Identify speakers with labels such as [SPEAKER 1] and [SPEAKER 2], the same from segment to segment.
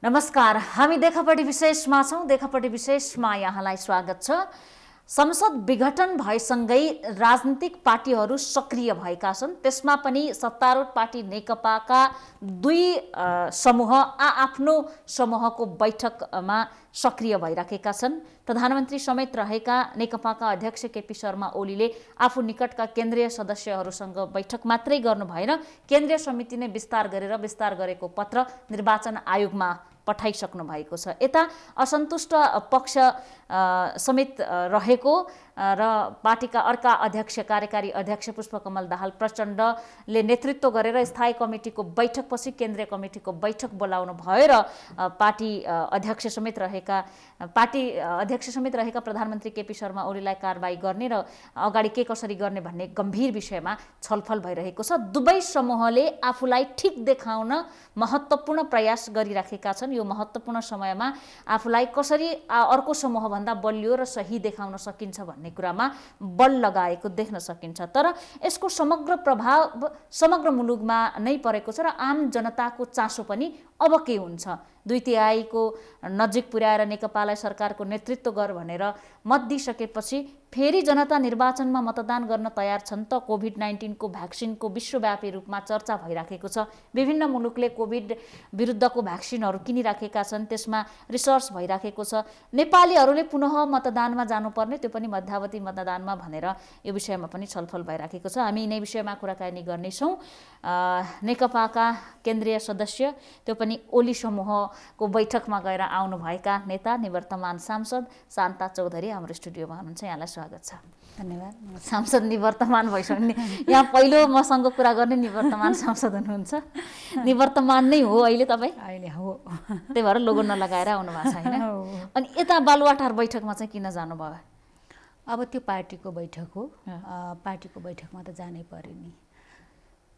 [SPEAKER 1] नमस्कार, हामी देखापट्टि विशेषमा छौँ। देखापट्टि विशेषमा यहाँलाई स्वागत छ। संसद विघटन भएसँगै राजनीतिक पार्टीहरू सक्रिय भएका छन्। त्यसमा पनि सत्तारूढ पार्टी नेकपाका दुई समूह आफ्नो समूहको बैठकमा सक्रिय भइराखेका छन्। प्रधानमन्त्री समेत रहेका नेकपाका अध्यक्ष केपी शर्मा ओलीले आफू निकटका केन्द्रीय सदस्यहरूसँग बैठक मात्रै गर्नु भएन, केन्द्रीय समिति नै विस्तार गरेको पत्र निर्वाचन आयोगमा पठाइसक्नु भएको छ। यता असन्तुष्ट पक्ष समेत रहेको र पार्टीका अर्का अध्यक्ष कार्यकारी अध्यक्ष पुष्पकमल दाहाल प्रचण्डले नेतृत्व गरेर स्थायी कमिटीको बैठकपछि केन्द्रीय कमिटीको बैठक बोलाउनु भयो र पार्टी अध्यक्ष समेत रहेका प्रधानमन्त्री केपी शर्मा ओलीलाई कारबाही गर्ने र अगाडि के कसरी गर्ने भन्ने गम्भीर विषयमा छलफल भइरहेको छ। दुवै समूहले आफूलाई ठिक देखाउन महत्त्वपूर्ण प्रयास गरिराखेका छन्। यो महत्त्वपूर्ण समयमा आफूलाई कसरी अर्को समूहभन्दा बलियो र सही देखाउन सकिन्छ भन्ने कुरामा बल लगाएको देख्न सकिन्छ। तर यसको समग्र प्रभाव समग्र मुलुकमा नै परेको छ र आम जनताको चासो पनि अब के हुन्छ। 2/3को नजिक पुर्याएर नेकपालाई सरकारको नेतृत्व गर भनेर मत दिइसकेपछि फेरि जनता निर्वाचनमा मतदान गर्न तयार छन् त कोभिड-19 को भ्याक्सिनको विश्वव्यापी रूपमा चर्चा भइराखेको छ। विभिन्न मुलुकले कोभिड विरुद्धको भ्याक्सिनहरू किनिराखेका छन्, त्यसमा रिसर्च भइराखेको छ। नेपालीहरूले पुनः मतदानमा जानुपर्ने, त्यो पनि मध्यावधि मतदानमा भनेर यो विषयमा पनि छलफल भइराखेको छ। हामी यिनै विषयमा कुराकानी गर्नेछौँ। नेकपाका केन्द्रीय सदस्य, त्यो पनि ओली समूहको बैठकमा गएर आउनुभएका नेता निवर्तमान सांसद शान्ता चौधरी हाम्रो स्टुडियोमा हुनुहुन्छ। यहाँलाई स्वागत छ।
[SPEAKER 2] धन्यवाद।
[SPEAKER 1] सांसद निवर्तमान भइसक्ने, यहाँ पहिलो मसँग कुरा गर्ने निवर्तमान सांसद हुनुहुन्छ। निवर्तमान नै हो अहिले तपाईँ?
[SPEAKER 2] अहिले हो।
[SPEAKER 1] त्यही भएर लोगो नलगाएर आउनु भएको छ होइन? अनि यता बालुवाटार बैठकमा चाहिँ किन जानुभयो?
[SPEAKER 2] अब त्यो पार्टीको बैठक हो, पार्टीको बैठकमा त जानै पर्यो नि।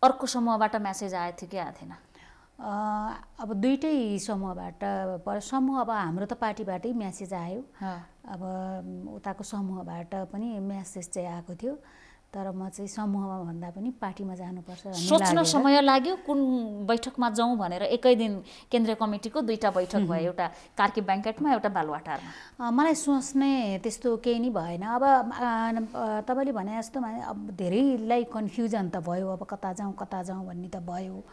[SPEAKER 1] अर्को समूहबाट म्यासेज आएको थियो कि आएको थिएन?
[SPEAKER 2] अब दुईटै समूहबाट, समूह अब हाम्रो त पार्टीबाटै म्यासेज आयो, अब उताको समूहबाट पनि म्यासेज चाहिँ आएको थियो। तर म चाहिँ समूहमा भन्दा पनि पार्टीमा जानुपर्छ
[SPEAKER 1] सोच्न समय लाग्यो कुन बैठकमा जाउँ भनेर। एकै दिन केन्द्रीय कमिटीको दुईटा बैठक भयो, एउटा कार्की ब्याङ्केटमा, एउटा बालुवाटारमा।
[SPEAKER 2] मलाई सोच्ने त्यस्तो केही नै भएन। अब तपाईँले भने जस्तो अब धेरैलाई कन्फ्युजन त भयो, अब कता जाउँ भन्ने त भयो।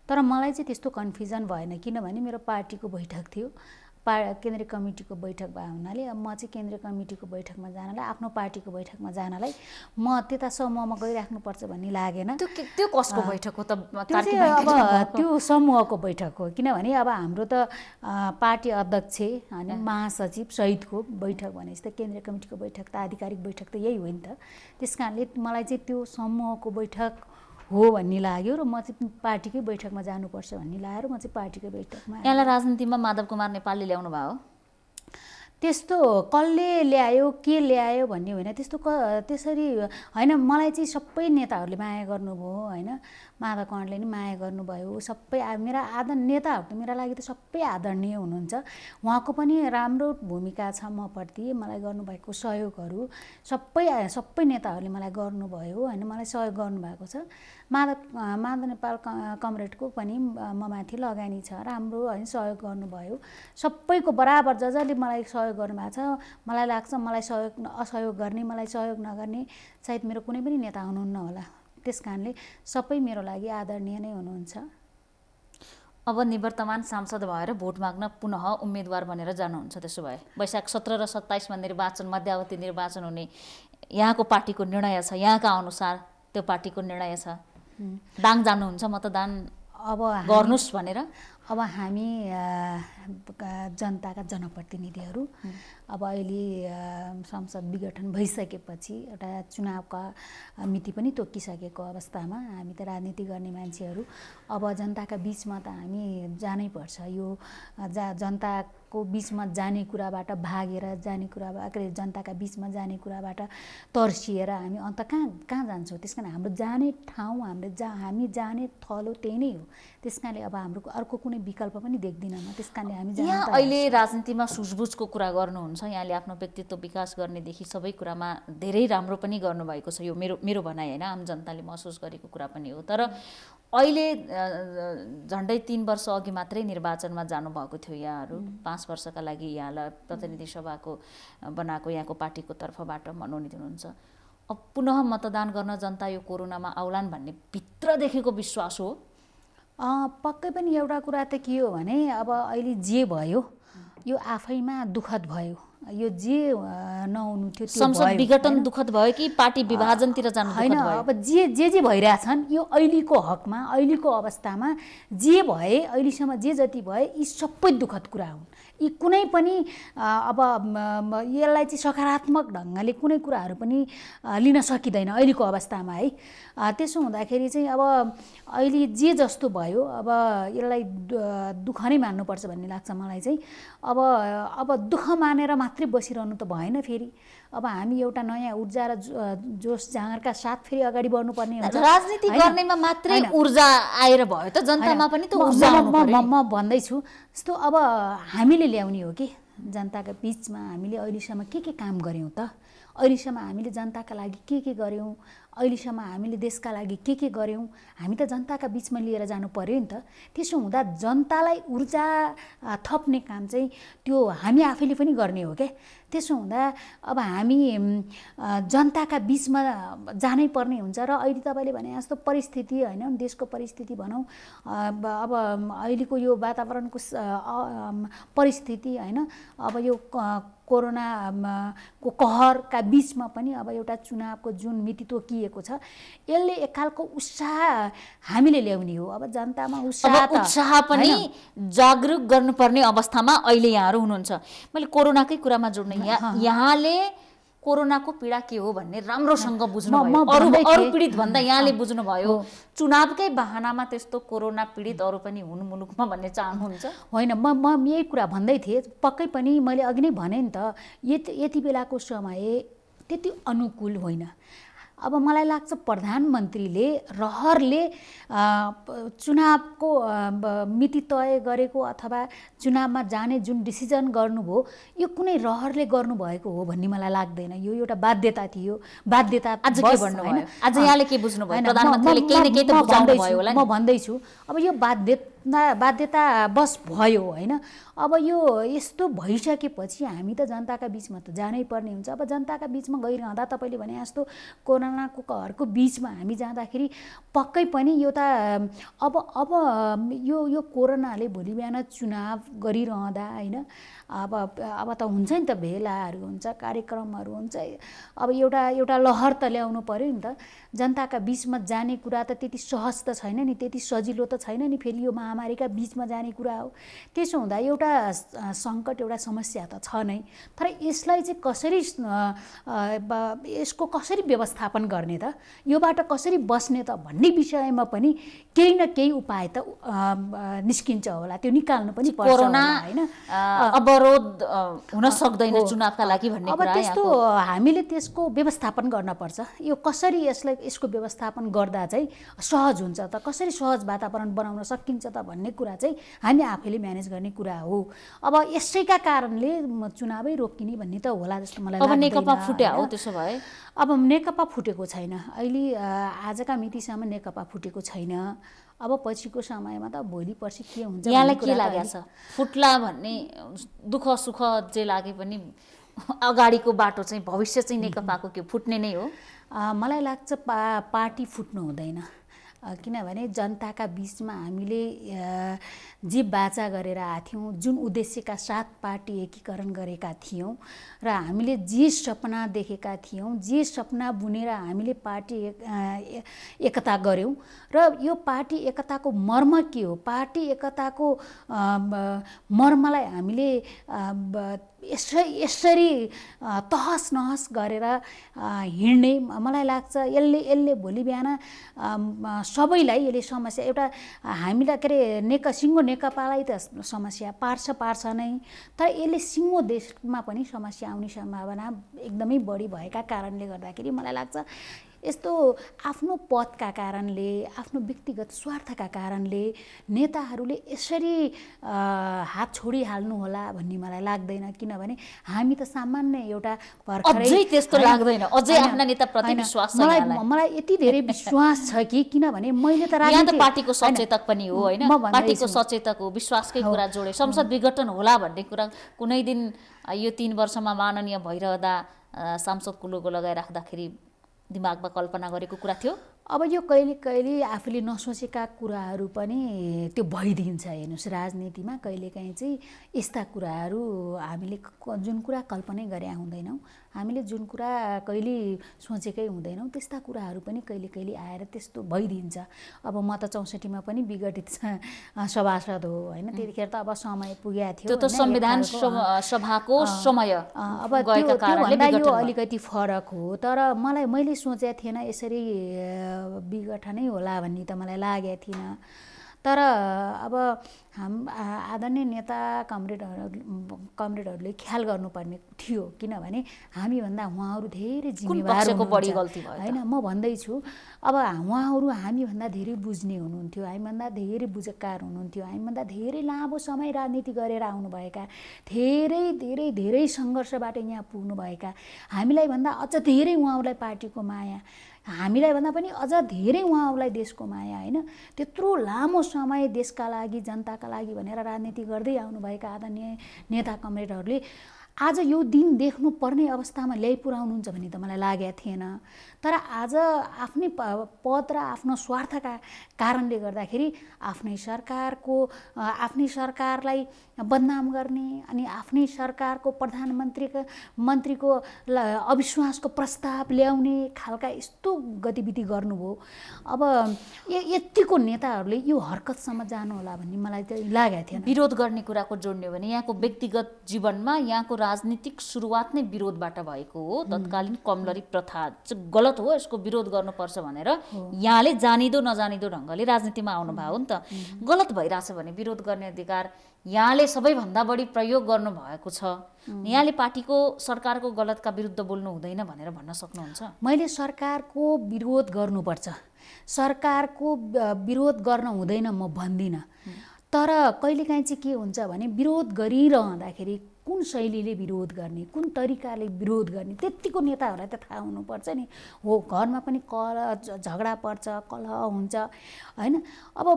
[SPEAKER 2] तर मलाई चाहिँ त्यस्तो कन्फ्युजन भएन, किनभने मेरो पार्टीको बैठक थियो, केन्द्रीय कमिटीको बैठक भएको हुनाले अब म चाहिँ केन्द्रीय कमिटीको बैठकमा जानलाई, आफ्नो पार्टीको बैठकमा जानलाई म त्यता समूहमा गइराख्नुपर्छ भन्ने लागेन।
[SPEAKER 1] त्यो कसको बैठक हो त?
[SPEAKER 2] अब त्यो समूहको बैठक हो, किनभने अब हाम्रो त पार्टी अध्यक्ष अनि महासचिव सहितको बैठक भनेपछि त केन्द्रीय कमिटीको बैठक त आधिकारिक बैठक त यही हो नि त। त्यस कारणले मलाई चाहिँ त्यो समूहको बैठक हो भन्ने लाग्यो र म चाहिँ पार्टीकै बैठकमा जानुपर्छ भन्ने लाग्यो र म चाहिँ पार्टीकै बैठकमा।
[SPEAKER 1] यहाँलाई राजनीतिमा माधव कुमार नेपालले ल्याउनु भयो?
[SPEAKER 2] त्यस्तो कसले ल्यायो के ल्यायो भन्ने होइन, त्यसरी होइन। मलाई चाहिँ सबै नेताहरूले माया गर्नुभयो होइन, माधव कुमारले नि माया गर्नुभयो। सबै मेरा नेताहरू त मेरा लागि त सबै आदरणीय हुनुहुन्छ। उहाँको पनि राम्रो भूमिका छ मप्रति, मलाई गर्नुभएको सहयोगहरू सबै नेताहरूले मलाई गर्नुभयो होइन, मलाई सहयोग गर्नुभएको छ। माधव नेपाल कमरेडको पनि ममाथि लगानी छ, राम्रो होइन, सहयोग गर्नुभयो। सबैको बराबर जसले मलाई सहयोग गर्नुभएको छ, मलाई लाग्छ मलाई असहयोग गर्ने, मलाई सहयोग नगर्ने सायद मेरो कुनै पनि नेता हुनुहुन्न होला। त्यस कारणले सबै मेरो लागि आदरणीय नै हुनुहुन्छ।
[SPEAKER 1] अब निवर्तमान सांसद भएर भोट माग्न पुनः उम्मेदवार बनेर जानुहुन्छ। त्यसो भए वैशाख 17 र 27मा निर्वाचन, मध्यावधि निर्वाचन हुने यहाँको पार्टीको निर्णय छ, यहाँका अनुसार त्यो पार्टीको निर्णय छ। दाङ जानुहुन्छ मतदान
[SPEAKER 2] अब
[SPEAKER 1] गर्नुस् भनेर?
[SPEAKER 2] अब हामी जनताका जनप्रतिनिधिहरू अब अहिले संसद विघटन भइसकेपछि एउटा चुनावका मिति पनि तोकिसकेको अवस्थामा हामी त राजनीति गर्ने मान्छेहरू अब जनताका बिचमा त हामी जानै पर्छ। यो जनताको बिचमा जाने कुराबाट भागेर जाने कुराबाट, जनताका बिचमा जाने कुराबाट तर्सिएर हामी अन्त कहाँ जान्छौँ? त्यस कारण हाम्रो जाने ठाउँ, हामी जाने थलो त्यही नै हो। त्यस कारणले अब हाम्रो अर्को कुनै विकल्प पनि देख्दिनँ म। त्यस कारणले हामी
[SPEAKER 1] यहाँ अहिले राजनीतिमा सुझबुझको कुरा गर्नुहुन्छ, यहाँले आफ्नो व्यक्तित्व विकास गर्नेदेखि सबै कुरामा धेरै राम्रो पनि गर्नुभएको छ, यो मेरो भनाइ होइन, आम जनताले महसुस गरेको कुरा पनि हो। तर अहिले झन्डै 3 वर्ष अघि मात्रै निर्वाचनमा जानुभएको थियो यहाँहरू, 5 वर्षका लागि यहाँलाई प्रतिनिधि सभाको बनाएको यहाँको पार्टीको तर्फबाट मनोनित हुनुहुन्छ। अब पुनः मतदान गर्न जनता यो कोरोनामा आउलान् भन्ने भित्रदेखिको विश्वास हो?
[SPEAKER 2] पक्कै पनि एउटा कुरा त के हो भने अब अहिले जे भयो यो आफैमा दुःखद भयो। यो जे नहुनु थियो त्यो
[SPEAKER 1] संसद विघटन दुःखद भयो कि पार्टी विभाजनतिर जानु दुःखद भयो?
[SPEAKER 2] अब जे भइरहेछन् यो अहिलेको हकमा, अहिलेको अवस्थामा जे भए, अहिलेसम्म जे जति भए यी सबै दुःखद कुरा हुन्। यी कुनै पनि अब यसलाई चाहिँ सकारात्मक ढङ्गले कुनै कुराहरू पनि लिन सकिँदैन अहिलेको अवस्थामा है। त्यसो हुँदाखेरि चाहिँ अब अहिले जे जस्तो भयो अब यसलाई दुःख नै मान्नुपर्छ भन्ने लाग्छ मलाई चाहिँ। अब दुःख मानेर मात्रै बसिरहनु त भएन। फेरि अब हामी एउटा नयाँ ऊर्जा र जोस जाँगरका साथ फेरि अगाडि बढ्नुपर्ने हुन्छ।
[SPEAKER 1] राजनीति गर्नेमा मात्रै ऊर्जा आएर भयो त जनतामा पनि त ऊर्जा आउनु पर्यो।
[SPEAKER 2] म भन्दैछु जस्तो अब हामीले ल्याउने हो कि जनताका बिचमा हामीले अहिलेसम्म के काम गऱ्यौँ त? अहिलेसम्म हामीले जनताका लागि के गर्यौँ? अहिलेसम्म हामीले देशका लागि के गर्यौँ? हामी त जनताका बिचमा लिएर जानु पर्यो नि त। त्यसो हुँदा जनतालाई ऊर्जा थप्ने काम चाहिँ त्यो हामी आफैले पनि गर्ने हो क्या। त्यसो हुँदा अब हामी जनताका बिचमा जानै पर्ने हुन्छ। र अहिले तपाईँले भने जस्तो परिस्थिति होइन, देशको परिस्थिति भनौँ, अब अहिलेको यो वातावरणको परिस्थिति होइन, अब यो कोरोनाको कहरका बिचमा पनि अब एउटा चुनावको जुन मिति तोकिएको छ यसले एक खालको उत्साह हामीले ल्याउने हो। अब जनतामा
[SPEAKER 1] उत्साह पनि जागरुक गर्नुपर्ने अवस्थामा अहिले यहाँहरू हुनुहुन्छ। मैले कोरोनाकै कुरामा जोड्ने, यहाँले कोरोनाको पीडा के हो भन्ने राम्रोसँग बुझ्नुभयो, अरू पीडित भन्दा यहाँले बुझ्नुभयो। चुनावकै बहानामा त्यस्तो कोरोना पीडित अरू पनि हुन् मुलुकमा भन्ने चाहनुहुन्छ?
[SPEAKER 2] होइन, म यही कुरा भन्दै थिएँ। पक्कै पनि मैले अघि नै भने नि त, यति बेलाको समय त्यति अनुकूल होइन। अब मलाई लाग्छ प्रधानमन्त्रीले रहरले चुनावको मिति तय गरेको अथवा चुनावमा जाने जुन डिसिजन गर्नुभयो यो कुनै रहरले गर्नुभएको हो भन्ने मलाई लाग्दैन। यो एउटा बाध्यता थियो। बाध्यता
[SPEAKER 1] आज के भन्नुभयो? आज यहाँले के बुझ्नुभयो? प्रधानमन्त्रीले केही न केही त बुझाउनु भयो होला नि।
[SPEAKER 2] म भन्दैछु अब यो बाध्यता बस भयो होइन। अब यो यस्तो भइसकेपछि हामी त जनताका बिचमा त जानै पर्ने हुन्छ। अब जनताका बिचमा गइरहँदा तपाईँले भने जस्तो कोरोनाको कहरको बिचमा हामी जाँदाखेरि पक्कै पनि यो त अब यो कोरोनाले भोलि बिहान चुनाव गरिरहँदा होइन, अब त हुन्छ नि त, भेलाहरू हुन्छ, कार्यक्रमहरू हुन्छ। अब एउटा लहर त ल्याउनु पर्यो नि त। जनताका बिचमा जाने कुरा त त्यति सहज त छैन नि, त्यति सजिलो त छैन नि। फेरि यो महामारीका बिचमा जाने कुरा हो। त्यसो हुँदा एउटा सङ्कट, एउटा समस्या त छ नै। तर यसलाई चाहिँ यसको कसरी व्यवस्थापन गर्ने त, योबाट कसरी बस्ने त भन्ने विषयमा पनि केही न केही उपाय त निस्किन्छ होला, त्यो निकाल्नु पनि पर्छ होइन।
[SPEAKER 1] अवरोध हुन सक्दैन चुनावका लागि भन्ने
[SPEAKER 2] अब
[SPEAKER 1] कुरा
[SPEAKER 2] त्यस्तो हामीले त्यसको व्यवस्थापन गर्न पर्छ। यो कसरी यसको व्यवस्थापन गर्दा चाहिँ सहज हुन्छ त, कसरी सहज वातावरण बनाउन सकिन्छ त भन्ने कुरा चाहिँ हामी आफैले म्यानेज गर्ने कुरा हो। अब यसैका कारणले चुनावै रोकिने भन्ने त होला जस्तो मलाई लाग्दैन।
[SPEAKER 1] अब नेकपा फुट्या हो त्यसो भए?
[SPEAKER 2] अब नेकपा फुटेको छैन अहिले, आजका मितिसम्म नेकपा फुटेको छैन। अब पछिको समयमा त भोलि पर्सि के हुन्छ?
[SPEAKER 1] यहाँलाई के लागेको छ? फुट्ला भन्ने दुःख सुख जे लागे पनि अगाडिको बाटो चाहिँ भविष्य चाहिँ नेकपाको के फुट्ने नै हो?
[SPEAKER 2] मलाई लाग्छ पार्टी फुट्नु हुँदैन। किनभने जनताका बिचमा हामीले जे बाचा गरेर आएको थियौँ, जुन उद्देश्यका साथ पार्टी एकीकरण गरेका थियौँ र हामीले जे सपना देखेका थियौँ, जे सपना बुनेर हामीले पार्टी एकता गऱ्यौँ र यो पार्टी एकताको मर्म के हो, पार्टी एकताको मर्मलाई हामीले यसरी तहस नहस गरेर हिँड्ने मलाई लाग्छ यसले भोलि बिहान सबैलाई यसले समस्या, एउटा हामीलाई के अरे सिङ्गो नेकपालाई त समस्या पार्छ नै, तर यसले सिङ्गो देशमा पनि समस्या आउने सम्भावना एकदमै बढी भएका कारणले गर्दाखेरि मलाई लाग्छ यस्तो आफ्नो पदका कारणले आफ्नो व्यक्तिगत स्वार्थका कारणले नेताहरूले यसरी हात छोडिहाल्नु होला भन्ने मलाई लाग्दैन। किनभने हामी त सामान्य एउटा भर्खरै
[SPEAKER 1] अझै त्यस्तो लाग्दैन, अझै आफ्ना नेताप्रति विश्वास छ यहाँलाई?
[SPEAKER 2] मलाई यति धेरै विश्वास छ कि किनभने मैले त
[SPEAKER 1] यहाँ त पार्टीको सचेतक पनि हो होइन, पार्टीको सचेतक हो, विश्वासकै कुरा जोडे संसद विघटन होला भन्ने कुरा कुनै दिन यो 3 वर्षमा माननीय भइरहँदा सांसदको लोगो लगाइराख्दाखेरि दिमागमा कल्पना गरेको कुरा थियो?
[SPEAKER 2] अब यो कहिले कहिले आफूले नसोचेका कुराहरू पनि त्यो भइदिन्छ। हेर्नुहोस्, राजनीतिमा कहिलेकाहीँ चाहिँ यस्ता कुराहरू हामीले जुन कुरा कल्पनै गरे हुँदैनौँ, हामीले जुन कुरा कहिले सोचेकै हुँदैनौँ, त्यस्ता कुराहरू पनि कहिले कहिले आएर त्यस्तो भइदिन्छ। अब म त 64 मा पनि विघटित सभासद हो होइन, त्यतिखेर त अब समय पुगेको थियो।
[SPEAKER 1] त्यो त संविधान सभाको समय
[SPEAKER 2] अब त्योभन्दा यो अलिकति फरक हो। तर मैले सोचेको थिएन यसरी विघटनै होला भन्ने त मलाई लागेको थिएन। तर अब आदरणीय नेता कमरेडहरूले ख्याल गर्नुपर्ने थियो, किनभने हामीभन्दा उहाँहरू धेरै जिम्मेवार होइन। म भन्दैछु अब उहाँहरू हामीभन्दा धेरै बुझ्ने हुनुहुन्थ्यो, हामीभन्दा धेरै बुझकार हुनुहुन्थ्यो, हामीभन्दा धेरै लामो समय राजनीति गरेर आउनुभएका, धेरै धेरै धेरै सङ्घर्षबाट यहाँ पुग्नुभएका, हामीलाई भन्दा अझ धेरै उहाँहरूलाई पार्टीको माया, हामीलाई भन्दा पनि अझ धेरै उहाँहरूलाई देशको माया होइन। त्यत्रो लामो समय देशका लागि जनताका लागि भनेर राजनीति गर्दै आउनुभएका आदरणीय नेता कमरेडहरूले आज यो दिन देख्नुपर्ने अवस्थामा ल्याइपुर्याउनुहुन्छ भन्ने त मलाई लागेको थिएन। तर आज आफ्नै पद र आफ्नो स्वार्थका कारणले गर्दाखेरि आफ्नै सरकारलाई बदनाम गर्ने अनि आफ्नै सरकारको मन्त्रीको अविश्वासको प्रस्ताव ल्याउने खालका यस्तो गतिविधि गर्नुभयो। अब यतिको नेताहरूले यो हरकतसम्म जानु होला भन्ने मलाई चाहिँ लागेको थिएन।
[SPEAKER 1] विरोध गर्ने कुराको जोड्ने हो भने यहाँको व्यक्तिगत जीवनमा यहाँको राजनीतिक सुरुवात नै विरोधबाट भएको हो। तत्कालीन कमलरी प्रथा गलत हो, यसको विरोध गर्नुपर्छ भनेर यहाँले जानिदो नजानिदो ढङ्गले राजनीतिमा आउनुभयो नि त। गलत भइरहेछ भने विरोध गर्ने अधिकार यहाँले सबैभन्दा बढी प्रयोग गर्नुभएको छ। यहाँले पार्टीको सरकारको गलतका विरुद्ध बोल्नु हुँदैन भनेर भन्न सक्नुहुन्छ?
[SPEAKER 2] मैले सरकारको विरोध गर्नुपर्छ, सरकारको विरोध गर्न हुँदैन म भन्दिनँ। तर कहिलेकाहीँ चाहिँ के हुन्छ भने विरोध गरिरहँदाखेरि कुन शैलीले विरोध गर्ने, कुन तरिकाले विरोध गर्ने, त्यत्तिको नेताहरूलाई त थाहा हुनुपर्छ नि। हो, घरमा पनि झगडा पर्छ, कलह हुन्छ होइन। अब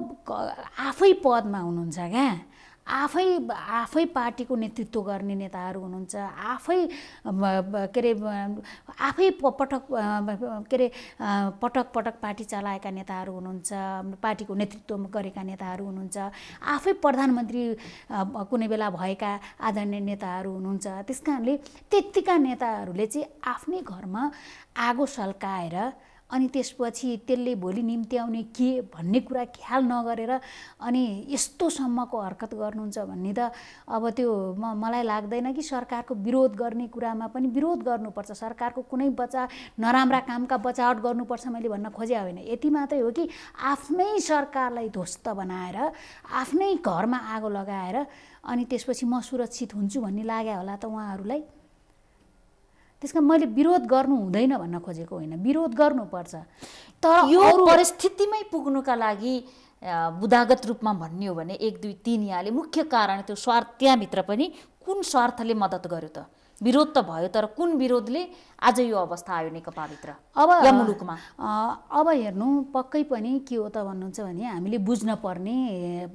[SPEAKER 2] आफै पदमा हुनुहुन्छ क्या, आफै पार्टीको नेतृत्व गर्ने नेताहरू हुनुहुन्छ, आफै पटक पटक पार्टी चलाएका नेताहरू हुनुहुन्छ, पार्टीको नेतृत्व गरेका नेताहरू हुनुहुन्छ, आफै प्रधानमन्त्री कुनै बेला भएका आदरणीय नेताहरू हुनुहुन्छ। त्यस कारणले त्यत्तिका नेताहरूले चाहिँ आफ्नै घरमा आगो सल्काएर अनि त्यसपछि त्यसले भोलि निम्त्याउने के भन्ने कुरा ख्याल नगरेर अनि यस्तोसम्मको हरकत गर्नुहुन्छ भन्ने त अब त्यो मलाई लाग्दैन कि सरकारको विरोध गर्ने कुरामा पनि विरोध गर्नुपर्छ। सरकारको कुनै नराम्रा कामका बचावट गर्नुपर्छ मैले भन्न खोजे होइन। यति मात्रै हो कि आफ्नै सरकारलाई ध्वस्त बनाएर आफ्नै घरमा आगो लगाएर अनि त्यसपछि म सुरक्षित हुन्छु भन्ने लाग्यो होला त उहाँहरूलाई। त्यसकारण मैले विरोध गर्नु हुँदैन भन्न खोजेको होइन, विरोध गर्नुपर्छ।
[SPEAKER 1] तर यो परिस्थितिमै पुग्नुका लागि बुदागत रूपमा भन्ने हो भने 1, 2, 3 यहाँले मुख्य कारण त्यो स्वार्थ, त्यहाँभित्र पनि कुन स्वार्थले मद्दत गर्यो त? विरोध त भयो, तर कुन विरोधले आज यो अवस्था आयो नेकपाभित्र या मुलुकमा?
[SPEAKER 2] अब हेर्नु, पक्कै पनि के हो त भन्नुहुन्छ भने हामीले बुझ्न पर्ने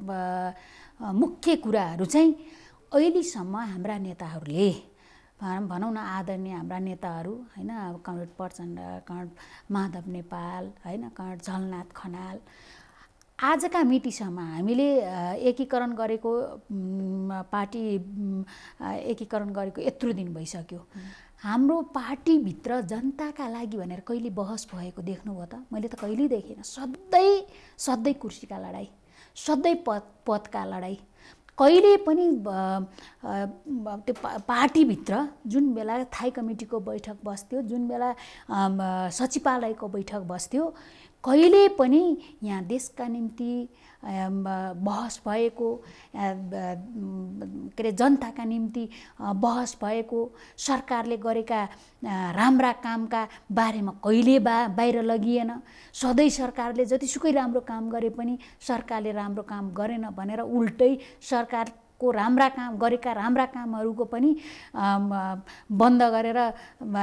[SPEAKER 2] मुख्य कुराहरू चाहिँ अहिलेसम्म हाम्रा नेताहरूले, भनौँ न आदरणीय हाम्रा नेताहरू होइन, कमरेड प्रचण्ड, कमरेड माधव नेपाल होइन, कमरेड झलनाथ खनाल, आजका मितिसम्म हामीले एकीकरण गरेको पार्टी एकीकरण गरेको यत्रो दिन भइसक्यो। हाम्रो पार्टीभित्र जनताका लागि भनेर कहिले बहस भएको देख्नुभयो त? मैले त कहिल्यै देखिनँ। सधैँ कुर्सीका लडाइँ, सधैँ पदका लडाइँ। कहिले पनि त्यो पार्टीभित्र जुन बेला थाई कमिटीको बैठक बस्थ्यो, जुन बेला सचिवालयको बैठक बस्थ्यो, कहिले पनि यहाँ देशका निम्ति बहस भएको, के अरे जनताका निम्ति बहस भएको, सरकारले गरेका राम्रा कामका बारेमा कहिले बाहिर लगिएन। सधैँ सरकारले जतिसुकै राम्रो काम गरे पनि सरकारले राम्रो काम गरेन भनेर उल्टै सरकारको गरेका राम्रा कामहरूको पनि बन्द गरेर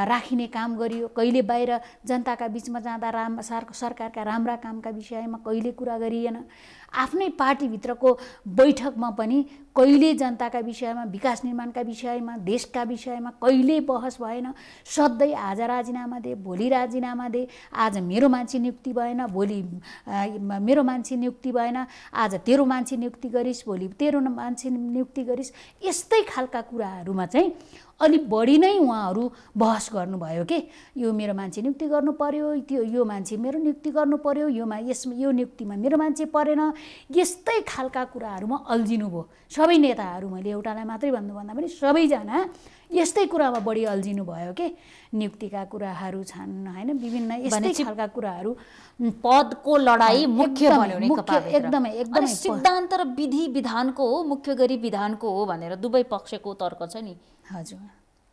[SPEAKER 2] राखिने काम गरियो। कहिले बाहिर जनताका बिचमा जाँदा सरकारका राम्रा कामका विषयमा कहिले कुरा गरिएन। आफ्नै पार्टीभित्रको बैठकमा पनि कहिले जनताका विषयमा, विकास निर्माणका विषयमा, देशका विषयमा कहिले बहस भएन। सधैँ आज राजीनामा दे, भोलि राजीनामा दे, आज मेरो मान्छे नियुक्ति भएन, भोलि मेरो मान्छे नियुक्ति भएन, आज तेरो मान्छे नियुक्ति गरिस्, भोलि तेरो मान्छे नियुक्ति गरिस्, यस्तै खालका कुराहरूमा चाहिँ अलिक बढी नै उहाँहरू बहस गर्नुभयो के। यो मेरो मान्छे नियुक्ति गर्नु पर्यो, यो मान्छे मेरो नियुक्ति गर्नु पर्यो, यो नियुक्तिमा मेरो मान्छे परेन, यस्तै खालका कुराहरूमा अल्झिनुभयो सबै नेताहरू। मैले एउटालाई मात्रै भन्नुभन्दा पनि सबैजना यस्तै कुरामा बढी अल्झिनु भयो के। नियुक्तिका कुराहरू छन् हैन, विभिन्न यस्तै खालका कुराहरू।
[SPEAKER 1] पदको लडाई मुख्य भन्यो नि
[SPEAKER 2] एकदमै एकदमै
[SPEAKER 1] सिद्धान्त र विधि विधानको हो, मुख्य गरी विधानको हो भनेर दुवै पक्षको तर्क छ नि।
[SPEAKER 2] हजुर,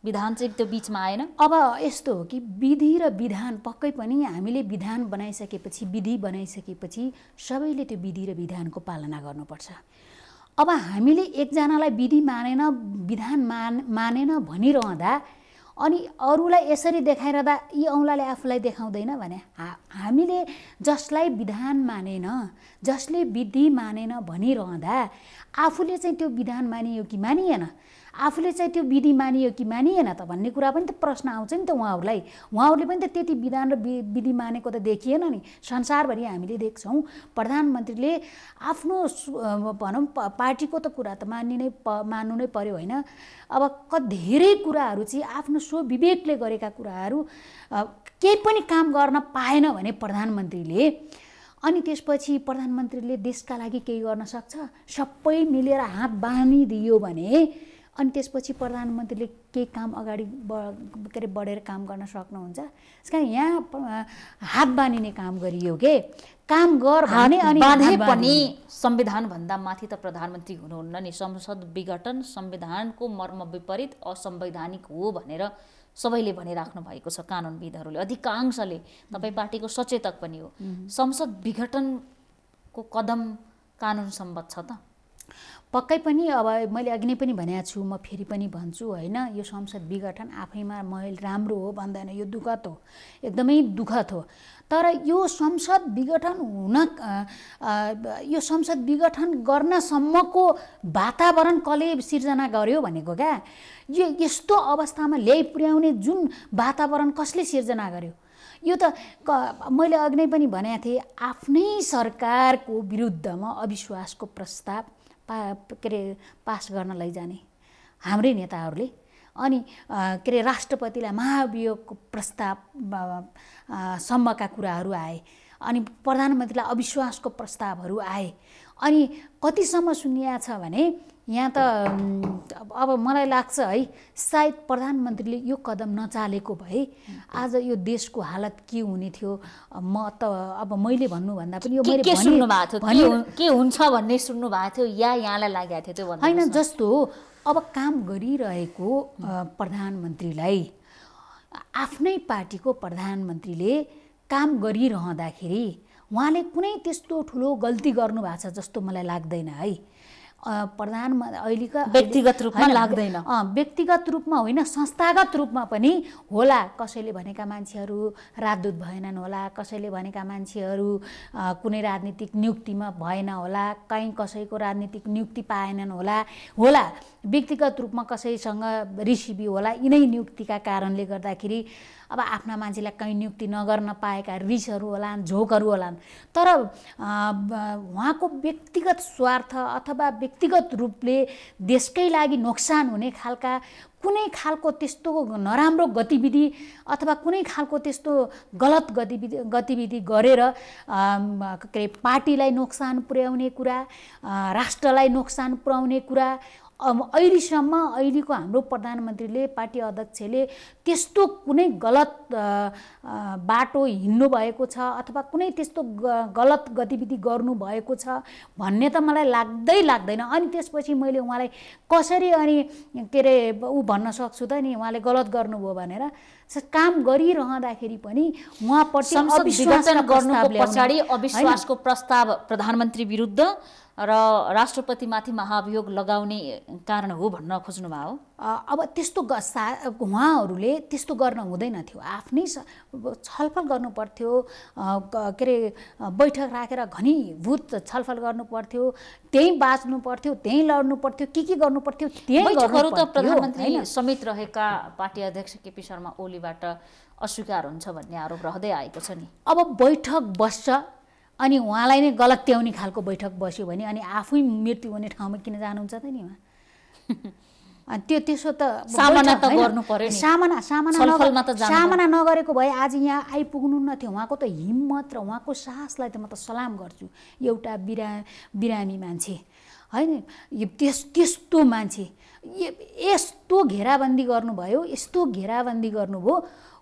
[SPEAKER 1] विधान चाहिँ त्यो बिचमा आएन।
[SPEAKER 2] अब यस्तो हो कि विधि र विधान पक्कै पनि हामीले विधान बनाइसकेपछि, विधि बनाइसकेपछि सबैले त्यो विधि र विधानको पालना गर्नुपर्छ। अब हामीले एकजनालाई विधि मानेन, विधान मानेन भनिरहँदा अनि अरूलाई यसरी देखाइरहँदा यी औँलाले आफूलाई देखाउँदैन भने हामीले जसलाई विधान मानेन, जसले विधि मानेन भनिरहँदा आफूले चाहिँ त्यो विधान मानियो कि मानिएन, आफूले चाहिँ त्यो विधि मानियो कि मानिएन त भन्ने कुरा पनि त प्रश्न आउँछ नि त उहाँहरूलाई। उहाँहरूले पनि त त्यति विधान र विधि मानेको त देखिएन नि। संसारभरि हामीले देख्छौँ प्रधानमन्त्रीले आफ्नो भनौँ पार्टीको त कुरा त मान्नु नै पर्यो होइन। अब धेरै कुराहरू चाहिँ आफ्नो स्वविवेकले गरेका कुराहरू केही पनि काम गर्न पाएन भने प्रधानमन्त्रीले, अनि त्यसपछि प्रधानमन्त्रीले देशका लागि केही गर्न सक्छ? सबै मिलेर हात बाँधिदियो भने अनि त्यसपछि प्रधानमन्त्रीले केही काम अगाडि बढेर काम गर्न सक्नुहुन्छ? त्यस कारण यहाँ हात बाँधिने काम गरियो के। काम गर भने अनि
[SPEAKER 1] बाँधे पनि संविधानभन्दा माथि त प्रधानमन्त्री हुनुहुन्न नि। संसद विघटन संविधानको मर्म विपरीत असंवैधानिक हो भनेर सबैले भनिराख्नु भएको छ, कानुनविदहरूले, अधिकांशले। तपाईँ पार्टीको सचेतक पनि हो। संसद विघटनको कदम कानुन सम्मत छ त?
[SPEAKER 2] पक्कै पनि। अब मैले अघि नै पनि भनेको छु, म फेरि पनि भन्छु होइन, यो संसद विघटन आफैमा मैले राम्रो हो भन्दैन, यो दुःखद हो, एकदमै दुःखद हो। तर यो संसद विघटन यो संसद विघटन गर्नसम्मको वातावरण कसले सिर्जना गर्यो भनेको क्या। यो यस्तो अवस्थामा ल्याइ पुर्याउने जुन वातावरण कसले सिर्जना गर्यो? यो त मैले अघि नै पनि भनेको थिएँ, आफ्नै सरकारको विरुद्धमा अविश्वासको प्रस्ताव के अरे पास गर्न लैजाने हाम्रै नेताहरूले, अनि के अरे राष्ट्रपतिलाई महाभियोगको प्रस्ताव सम्मका कुराहरू आए, अनि प्रधानमन्त्रीलाई अविश्वासको प्रस्तावहरू आए। अनि कतिसम्म सुनिया छ भने यहाँ त अब मलाई लाग्छ है, सायद प्रधानमन्त्रीले यो कदम नचालेको भए आज यो देशको हालत के हुने थियो। म त अब मैले भन्नुभन्दा पनि यो मैले
[SPEAKER 1] सुन्नु भएको थियो, के हुन्छ भन्ने सुन्नु भएको थियो या यहाँलाई लागेको थियो त्यो
[SPEAKER 2] होइन? जस्तो अब काम गरिरहेको प्रधानमन्त्रीलाई, आफ्नै पार्टीको प्रधानमन्त्रीले काम गरिरहँदाखेरि उहाँले कुनै त्यस्तो ठुलो गल्ती गर्नुभएको छ जस्तो मलाई लाग्दैन है। अहिलेका
[SPEAKER 1] व्यक्तिगत रूपमा लाग्दैन,
[SPEAKER 2] व्यक्तिगत रूपमा होइन, संस्थागत रूपमा पनि होला। कसैले भनेका मान्छेहरू राजदूत भएनन् होला, कसैले भनेका मान्छेहरू कुनै राजनीतिक नियुक्तिमा भएन होला, कहीँ कसैको राजनीतिक नियुक्ति पाएनन् होला। व्यक्तिगत रूपमा कसैसँग रिसिभी होला। यिनै नियुक्तिका कारणले गर्दाखेरि अब आफ्ना मान्छेलाई कहीँ नियुक्ति नगर्न पाएका रिसहरू होलान्, झोकहरू होलान्। तर उहाँको व्यक्तिगत स्वार्थ अथवा व्यक्तिगत रूपले देशकै लागि नोक्सान हुने खालका कुनै खालको त्यस्तो नराम्रो गतिविधि अथवा कुनै खालको त्यस्तो गलत गतिविधि गरेर के अरे पार्टीलाई नोक्सान पुर्याउने कुरा, राष्ट्रलाई नोक्सान पुर्याउने कुरा अहिलेको हाम्रो प्रधानमन्त्रीले पार्टी अध्यक्षले त्यस्तो कुनै गलत बाटो हिँड्नु भएको छ अथवा कुनै त्यस्तो गलत गतिविधि गर्नुभएको छ भन्ने त मलाई लाग्दैन। अनि त्यसपछि मैले उहाँलाई कसरी अनि के अरे ऊ भन्न सक्छु त नि उहाँले गलत गर्नुभयो भनेर। काम गरिरहँदाखेरि पनि उहाँप्रति
[SPEAKER 1] विघटन गर्नुको पछाडि अविश्वासको प्रस्ताव प्रधानमन्त्री विरुद्ध र राष्ट्रपतिमाथि महाभियोग लगाउने कारण हो भन्न खोज्नुभयो।
[SPEAKER 2] अब त्यस्तो उहाँहरूले त्यस्तो गर्न हुँदैन थियो, आफ्नै छलफल गर्नु पर्थ्यो, के अरे बैठक राखेर घनीभूत छलफल गर्नु पर्थ्यो, त्यही बाँच्नु पर्थ्यो, त्यही लड्नु पर्थ्यो, के गर्नु पर्थ्यो त्यही
[SPEAKER 1] बैठकहरू त प्रधानमन्त्री समेत रहेका पार्टी अध्यक्ष केपी शर्मा ओलीबाट अस्वीकार हुन्छ भन्ने आरोप रहँदै आएको छ नि।
[SPEAKER 2] अब बैठक बस्छ अनि उहाँलाई नै गलत्याउने खालको बैठक बस्यो भने अनि आफै मृत्यु हुने ठाउँमा किन जानुहुन्छ त नि उहाँ? अनि त्यसो त
[SPEAKER 1] सामना त गर्नु पर्यो नि।
[SPEAKER 2] सामना नगरेको भए आज यहाँ आइपुग्नु नथ्यो। उहाँको त हिम्मत र उहाँको साहसलाई त म त सलाम गर्छु। एउटा बिरामी मान्छे होइन, त्यस्तो मान्छे यस्तो घेराबन्दी गर्नुभयो,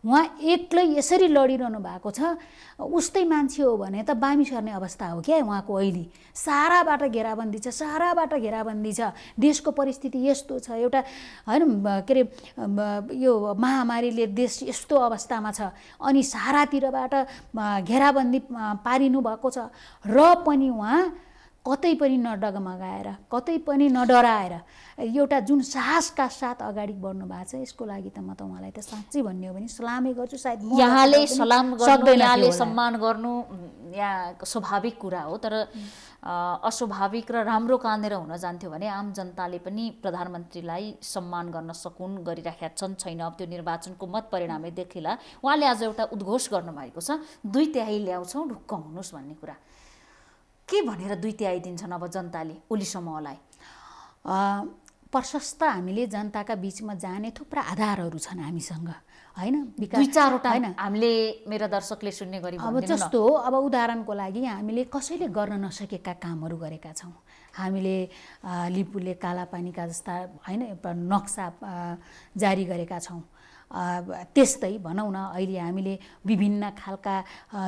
[SPEAKER 2] उहाँ एक्लै यसरी लडिरहनु भएको छ। उस्तै मान्छे हो भने त बामी सर्ने अवस्था हो क्या उहाँको। अहिले साराबाट घेराबन्दी छ, देशको परिस्थिति यस्तो छ, एउटा होइन के अरे यो महामारीले देश यस्तो अवस्थामा छ अनि सारातिरबाट घेराबन्दी पारिनु भएको छ र पनि उहाँ कतै पनि नडगमगाएर, कतै पनि नडराएर एउटा जुन साहसका साथ अगाडि बढ्नु भएको छ, यसको लागि त म त उहाँलाई त साँच्चै भन्ने हो भने सलामै गर्छु। सायद
[SPEAKER 1] यहाँले सलाम गर्नु, यहाँले सम्मान गर्नु यहाँ स्वाभाविक कुरा हो, तर अस्वाभाविक र राम्रो कहाँनिर हुन जान्थ्यो भने आम जनताले पनि प्रधानमन्त्रीलाई सम्मान गर्न सकुन् गरिराखेका छैन। अब त्यो निर्वाचनको मत परिणामले देखिला उहाँले आज एउटा उद्घोष गर्नुभएको छ, 2/3 ल्याउँछौँ ढुक्क हुनुहोस् भन्ने कुरा। के भनेर 2/3 दिन्छन् अब जनताले ओली समूहलाई?
[SPEAKER 2] प्रशस्त हामीले जनताका बीचमा जाने थुप्रा आधारहरू छन् हामीसँग होइन।
[SPEAKER 1] 2-4वटा हामीले मेरा दर्शकले सुन्ने गरी
[SPEAKER 2] अब जस्तो अब उदाहरणको लागि हामीले कसैले गर्न नसकेका कामहरू गरेका छौँ। हामीले लिपुले कालापानीका जस्ता होइन नक्सा जारी गरेका छौँ। त्यस्तै भनौँ न अहिले हामीले विभिन्न खालका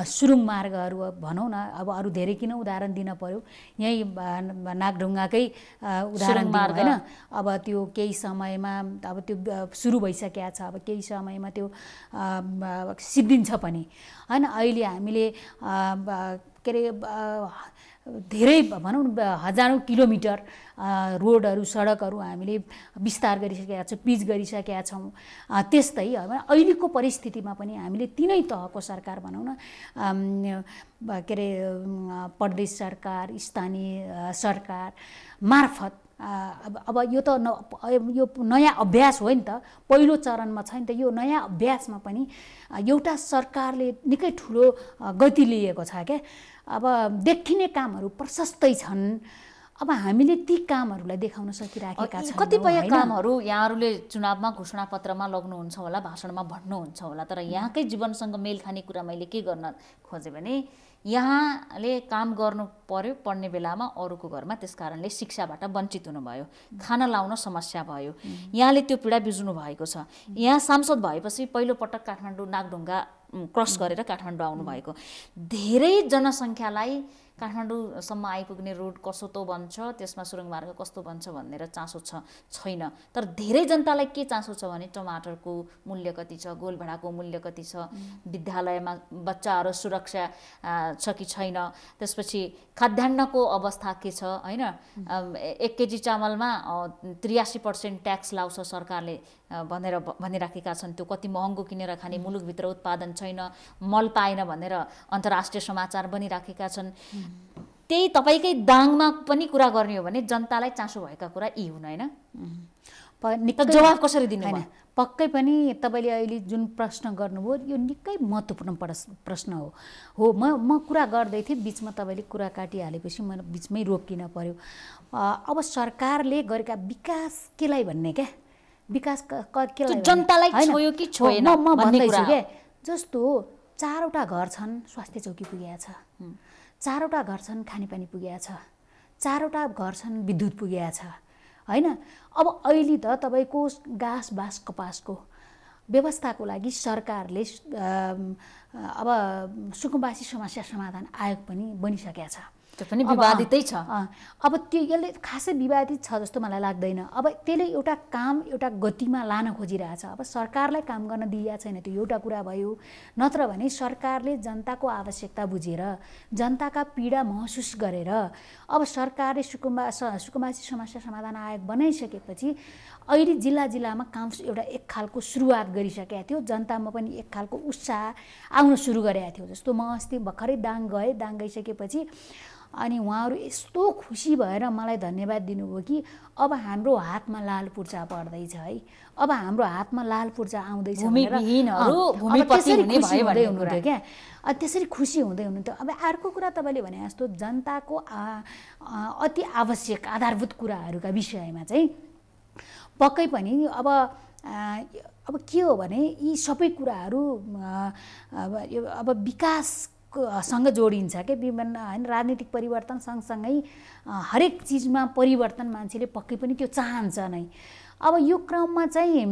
[SPEAKER 2] सुरुङ मार्गहरू भनौँ न, अब अरू धेरै किन उदाहरण दिन पर्यो, यहीँ नागढुङ्गाकै उदाहरण होइन। अब त्यो केही समयमा अब त्यो सुरु भइसकेको छ, अब केही समयमा त्यो सिद्धिन्छ पनि होइन। अहिले हामीले के अरे धेरै भनौँ हजारौँ किलोमिटर रोडहरू सडकहरू हामीले विस्तार गरिसकेका छौँ, पिच गरिसकेका छौँ। त्यस्तै अहिलेको परिस्थितिमा पनि हामीले तिनै तहको सरकार भनौँ न, के अरे प्रदेश सरकार, स्थानीय सरकार मार्फत अब यो त यो नयाँ अभ्यास हो नि त, पहिलो चरणमा छ नि त। यो नयाँ अभ्यासमा पनि एउटा सरकारले निकै ठुलो गति लिएको छ क्या। अब देखिने कामहरू प्रशस्तै छन्। अब हामीले ती कामहरूलाई देखाउन सकिराखेका छौँ।
[SPEAKER 1] कतिपय कामहरू यहाँहरूले चुनावमा घोषणापत्रमा लग्नुहुन्छ होला, भाषणमा भन्नुहुन्छ होला, तर यहाँकै जीवनसँग मेल खाने कुरा मैले के गर्न खोजेँ भने यहाँले काम गर्नु पर्यो पढ्ने बेलामा अरूको घरमा, त्यस कारणले शिक्षाबाट वञ्चित हुनुभयो, खाना लाउन समस्या भयो, यहाँले त्यो पीडा बिर्जनु भएको छ। यहाँ सांसद भएपछि पहिलोपटक काठमाडौँ नागढुङ्गा क्रस गरेर काठमाडौँ आउनुभएको, धेरै जनसङ्ख्यालाई काठमाडौँसम्म आइपुग्ने रोड कसो त बन्छ, त्यसमा सुरुङ मार्ग कस्तो बन्छ भनेर चासो छैन। तर धेरै जनतालाई के चासो छ भने टमाटरको मूल्य कति छ, गोलभेडाको मूल्य कति छ, विद्यालयमा बच्चाहरू सुरक्षा छ कि छैन, त्यसपछि खाद्यान्नको अवस्था के छ होइन। 1 केजी चामलमा 83% ट्याक्स लाउँछ सरकारले भनेर भनिराखेका छन्। त्यो कति महँगो किनेर खाने, मुलुकभित्र उत्पादन छैन, मल पाएन भनेर अन्तर्राष्ट्रिय समाचार बनिराखेका छन्। त्यही तपाईँकै दाङमा पनि कुरा गर्ने हो भने जनतालाई चासो भएका कुरा यी हुन् होइन। जवाफ कसरी दिनु?
[SPEAKER 2] पक्कै पनि तपाईँले अहिले जुन प्रश्न गर्नुभयो यो निकै महत्त्वपूर्ण प्रश्न हो। म कुरा गर्दै थिएँ, बिचमा तपाईँले कुरा काटिहालेपछि म बिचमै रोकिन पर्यो। अब सरकारले गरेका विकास केलाई भन्ने क्या, विकास केलाई
[SPEAKER 1] जनतालाई छोयो कि छोएन
[SPEAKER 2] म भन्दैछु क्या। जस्तो 4वटा घर छन्, स्वास्थ्य चौकी पुगेको छ, 4वटा घर छन्, खानेपानी पुगेको छ, 4वटा घर छन्, विद्युत पुगेको छ होइन। अब अहिले त तपाईँको घाँस बाँस कपासको व्यवस्थाको लागि सरकारले अब सुकुम्बासी समस्या समाधान आयोग पनि बनिसकेको छ।
[SPEAKER 1] त्यो पनि विवादितै छ।
[SPEAKER 2] अब त्यो यसले खासै विवादित छ जस्तो मलाई लाग्दैन। अब त्यसले एउटा काम एउटा गतिमा लान खोजिरहेछ। अब सरकारलाई काम गर्न दिएको छैन, त्यो एउटा कुरा भयो। नत्र भने सरकारले जनताको आवश्यकता बुझेर जनताका पीडा महसुस गरेर अब सरकारले सुकुम्बासी समस्या समाधान आयोग बनाइसकेपछि अहिले जिल्ला जिल्लामा काम एउटा एक खालको सुरुवात गरिसकेको थियो। जनतामा पनि एक खालको उत्साह आउन सुरु गरेको थियो। जस्तो म अस्ति भर्खरै दाङ गएँ, दाङ गइसकेपछि अनि उहाँहरू यस्तो खुसी भएर मलाई धन्यवाद दिनुभयो कि अब हाम्रो हातमा लाल पूर्जा पर्दैछ है, अब हाम्रो हातमा लाल पूर्जा आउँदैछ भनेर क्या त्यसरी खुसी हुँदै हुनुहुन्थ्यो। अब अर्को कुरा तपाईँले भने जस्तो जनताको अति आवश्यक आधारभूत कुराहरूका विषयमा चाहिँ पक्कै पनि अब के हो भने यी सबै कुराहरू अब विकास सँग जोडिन्छ के विभिन्न हैन। राजनीतिक परिवर्तन सँगसँगै हरेक चिजमा परिवर्तन मान्छेले पक्कै पनि त्यो चाहन्छ नै। अब यो क्रममा चाहिँ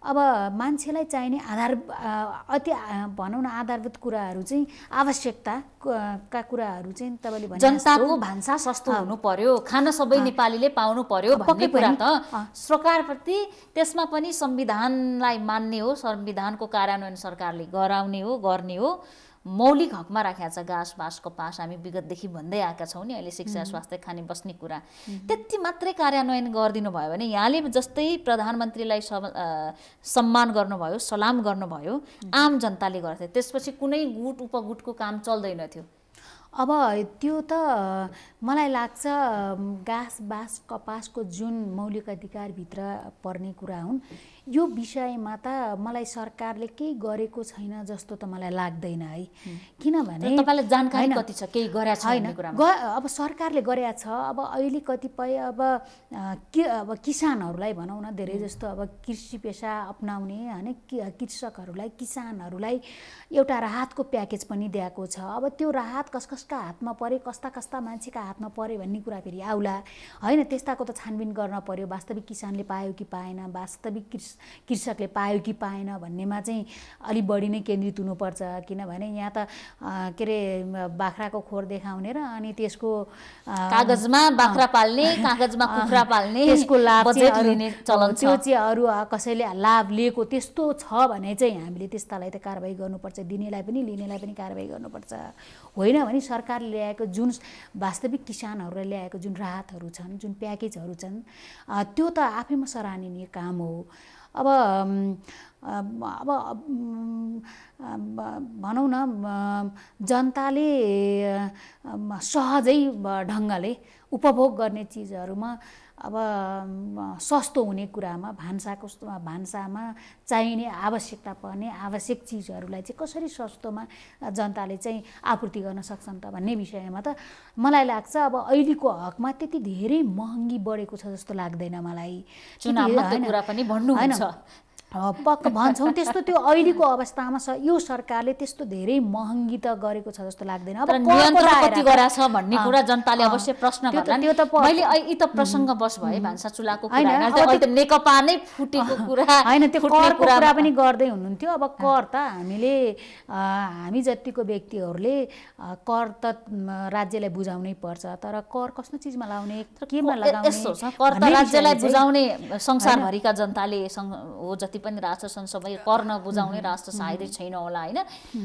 [SPEAKER 2] अब मान्छेलाई चाहिने अति भनौँ न आधारभूत कुराहरू चाहिँ आवश्यकताका कुराहरू चाहिँ तपाईँले भने
[SPEAKER 1] जनताको भान्सा सस्तो हुनु पर्यो, खान सबै नेपालीले पाउनु पर्यो भन्ने कुरा त सरकारप्रति, त्यसमा पनि संविधानलाई मान्ने हो, संविधानको कार्यान्वयन सरकारले गराउने हो, गर्ने हो। मौलिक हकमा राखेको छ घाँस बाँस कपास। हामी विगतदेखि भन्दै आएका छौँ नि, अहिले शिक्षा स्वास्थ्य खाने बस्ने कुरा त्यति मात्रै कार्यान्वयन गरिदिनु भयो भने यहाँले जस्तै प्रधानमन्त्रीलाई सम्मान गर्नुभयो, सलाम गर्नुभयो, आम जनताले गर्थे, त्यसपछि कुनै गुट उपगुटको काम चल्दैन थियो।
[SPEAKER 2] अब त्यो त मलाई लाग्छ घाँस बाँस कपासको जुन मौलिक अधिकारभित्र पर्ने कुरा हुन्, यो विषयमा त मलाई सरकारले केही गरेको छैन जस्तो त मलाई लाग्दैन है। किनभने
[SPEAKER 1] तपाईँलाई जानकारी कति छ केही गरेछ भन्ने कुरामा?
[SPEAKER 2] अब सरकारले गरेको छ। अब अहिले कतिपय अब किसानहरूलाई भनौँ न, धेरै जस्तो अब कृषि पेसा अपनाउने होइन कृषकहरूलाई किसानहरूलाई एउटा राहतको प्याकेज पनि दिएको छ। अब त्यो राहत कसका हातमा परे, कस्ता मान्छेका हातमा परे भन्ने कुरा फेरि आउला होइन। त्यस्ताको त छानबिन गर्न पर्यो। वास्तविक किसानले पायो कि पाएन, वास्तविक कृषकले पायो कि पाएन भन्नेमा चाहिँ अलि बढी नै केन्द्रित हुनुपर्छ। किनभने यहाँ त के अरे बाख्राको खोर देखाउने र अनि त्यसको
[SPEAKER 1] कागजमा बाख्रा पाल्ने, कागजमा कुखुरा पाल्ने,
[SPEAKER 2] त्यसको लाभ
[SPEAKER 1] लिने चलन छ।
[SPEAKER 2] त्यो चाहिँ अरू कसैले लाभ लिएको त्यस्तो छ भने चाहिँ हामीले त्यस्तालाई त कारबाही गर्नुपर्छ, दिनेलाई पनि लिनेलाई पनि कारबाही गर्नुपर्छ। होइन भने सरकारले ल्याएको जुन वास्तविक किसानहरूलाई ल्याएको जुन राहतहरू छन्, जुन प्याकेजहरू छन्, त्यो त आफैमा सराहनीय काम हो। अब भनौँ न जनताले सहजै ढङ्गले उपभोग गर्ने चिजहरूमा अब सस्तो हुने कुरामा भान्सामा चाहिने आवश्यकता पर्ने आवश्यक चिजहरूलाई चाहिँ कसरी सस्तोमा जनताले चाहिँ आपूर्ति गर्न सक्छन् त भन्ने विषयमा त मलाई लाग्छ अब अहिलेको हकमा त्यति धेरै महँगी बढेको छ जस्तो लाग्दैन मलाई।
[SPEAKER 1] चुनावमा त्यो कुरा पनि भन्नुहुन्छ
[SPEAKER 2] पक्का भन्छौँ त्यस्तो। त्यो अहिलेको अवस्थामा यो सरकारले त्यस्तो धेरै महँगी त गरेको छ जस्तो लाग्दैन। अब
[SPEAKER 1] नियन्त्रण कति गराछ भन्ने कुरा जनताले अवश्य प्रश्न गर्छन्। मैले यी त प्रसङ्ग बस भए भान्सा चुलाको कुरा हैन, अहिले नेकपा नै फुटेको कुरा
[SPEAKER 2] हैन, त्यो करको कुरा पनि गर्दै हुनुहुन्थ्यो। अब कर त हामी जतिको व्यक्तिहरूले कर त राज्यलाई बुझाउनै पर्छ, तर कर कस्तो चिजमा लाउने, केमा लगाउने?
[SPEAKER 1] यस्तो छ, कर त राज्यलाई बुझाउने संसारभरिका जनताले हो, जति पनि राष्ट्र सबै कर नबुझाउने राष्ट्र सायदै छैन होला होइन।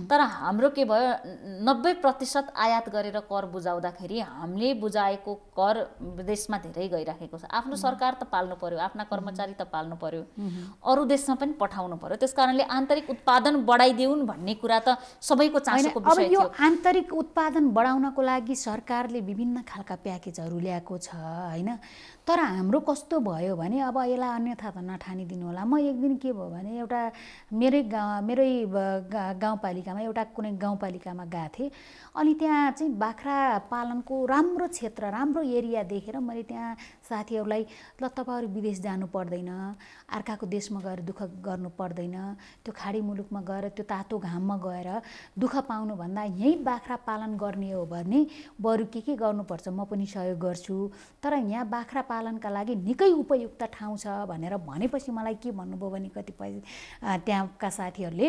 [SPEAKER 1] तर हाम्रो के भयो, 90% आयात गरेर कर बुझाउँदाखेरि हामीले बुझाएको कर विदेशमा धेरै गइराखेको छ। आफ्नो सरकार त पाल्नु पर्यो, आफ्ना कर्मचारी त पाल्नु पर्यो, अरू देशमा पनि पठाउनु पर्यो। त्यसकारणले आन्तरिक उत्पादन बढाइदिउन् भन्ने कुरा त सबैको चासोको विषय थियो।
[SPEAKER 2] अब यो आन्तरिक उत्पादन बढाउनको लागि सरकारले विभिन्न खालका प्याकेजहरू ल्याएको छ होइन। तर हाम्रो कस्तो भयो भने अब यसलाई अन्यथा त नठानिदिनु होला। म एक दिन के भयो भने एउटा मेरै गाउँपालिकामा एउटा कुनै गाउँपालिकामा गएको थिएँ। अनि त्यहाँ चाहिँ बाख्रा पालनको राम्रो क्षेत्र, राम्रो एरिया देखेर मैले त्यहाँ साथीहरूलाई ल तपाईँहरू विदेश जानु पर्दैन, अर्काको देशमा गएर दुःख गर्नु पर्दैन, त्यो खाडी मुलुकमा गएर त्यो तातो घाममा गएर दुःख पाउनुभन्दा यहीँ बाख्रा पालन गर्ने हो भने बरु के गर्नुपर्छ म पनि सहयोग गर्छु, तर यहाँ बाख्रा पालनका लागि निकै उपयुक्त ठाउँ छ भनेर भनेपछि मलाई के भन्नुभयो भने कतिपय त्यहाँका साथीहरूले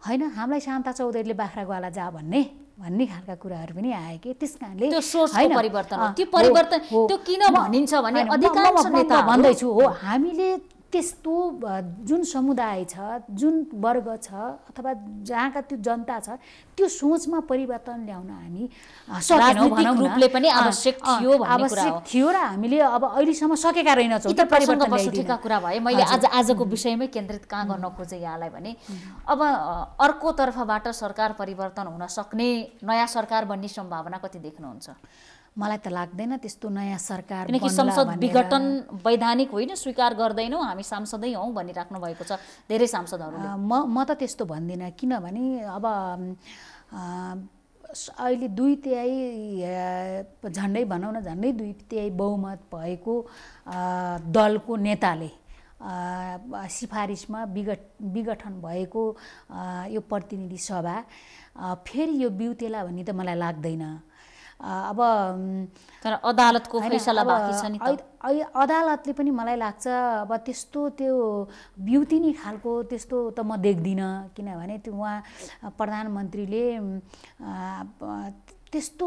[SPEAKER 2] होइन हामीलाई शान्ता चौधरीले बाख्रा ग्वाला जा भन्ने खालका कुराहरू पनि आए कि। त्यस कारणले
[SPEAKER 1] त्यो सोचको परिवर्तन हो। त्यो परिवर्तन त्यो किन भनिन्छ भने अधिकांश नेता
[SPEAKER 2] भन्दैछु हो, हामीले त्यस्तो जुन समुदाय छ, जुन वर्ग छ अथवा जहाँका त्यो जनता छ त्यो सोचमा परिवर्तन ल्याउन हामी सकेनौँ भनौँ न।
[SPEAKER 1] रूपले पनि आवश्यक थियो भन्ने कुरा हो।
[SPEAKER 2] आवश्यक थियो र हामीले अब अहिलेसम्म सकेका रहेनछौँ।
[SPEAKER 1] त्यो परिवर्तन बसुठेका कुरा भए मैले आजको विषयमै केन्द्रित कहाँ गर्न खोजेँ यहाँलाई भने अब अर्को तर्फबाट सरकार परिवर्तन हुन सक्ने नयाँ सरकार बन्ने सम्भावना कति देख्नुहुन्छ?
[SPEAKER 2] मलाई त लाग्दैन त्यस्तो नयाँ सरकार
[SPEAKER 1] किनकि संसद विघटन वैधानिक होइन, स्वीकार गर्दैनौँ, हामी सांसदै हौँ भनिराख्नु भएको छ धेरै सांसदहरूले।
[SPEAKER 2] म त त्यस्तो भन्दिनँ, किनभने अब अहिले 2/3 झन्डै भनौँ न, झन्डै 2/3 बहुमत भएको दलको नेताले सिफारिसमा विघटन भएको यो प्रतिनिधि सभा फेरि यो बिउतेला भन्ने त मलाई लाग्दैन। अब
[SPEAKER 1] तर अदालतको फैसला बाँकी छ नि त।
[SPEAKER 2] अदालतले पनि मलाई लाग्छ अब त्यस्तो त्यो ब्युतिनी खालको त्यस्तो त म देख्दिनँ, किनभने त्यो उहाँ प्रधानमन्त्रीले त्यस्तो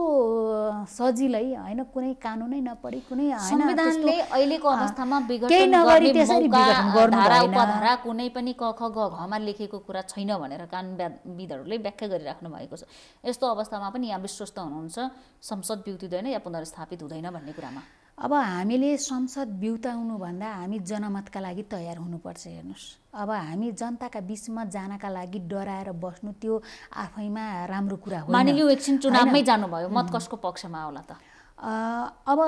[SPEAKER 2] सजिलै होइन कुनै कानुनै नपढी कुनै
[SPEAKER 1] संविधानले अहिलेको अवस्थामा विघटन गर्ने मौका धारा उपधारा कुनै पनि क ख ग घमा लेखेको कुरा छैन भनेर कानुनविदहरूले व्याख्या गरिराख्नु भएको छ। यस्तो अवस्थामा पनि यहाँ विश्वस्त हुनुहुन्छ संसद बिउतिँदैन या पुनर्स्थापित हुँदैन भन्ने कुरामा?
[SPEAKER 2] अब हामीले संसद बिउताउनुभन्दा हामी जनमतका लागि तयार हुनुपर्छ। हेर्नुहोस्, अब हामी जनताका बिचमा जानका लागि डराएर बस्नु त्यो आफैमा राम्रो कुरा हो।
[SPEAKER 1] मानिलिउँ एकछिन चुनावमै जानुभयो, मत कसको पक्षमा आउला त?
[SPEAKER 2] अब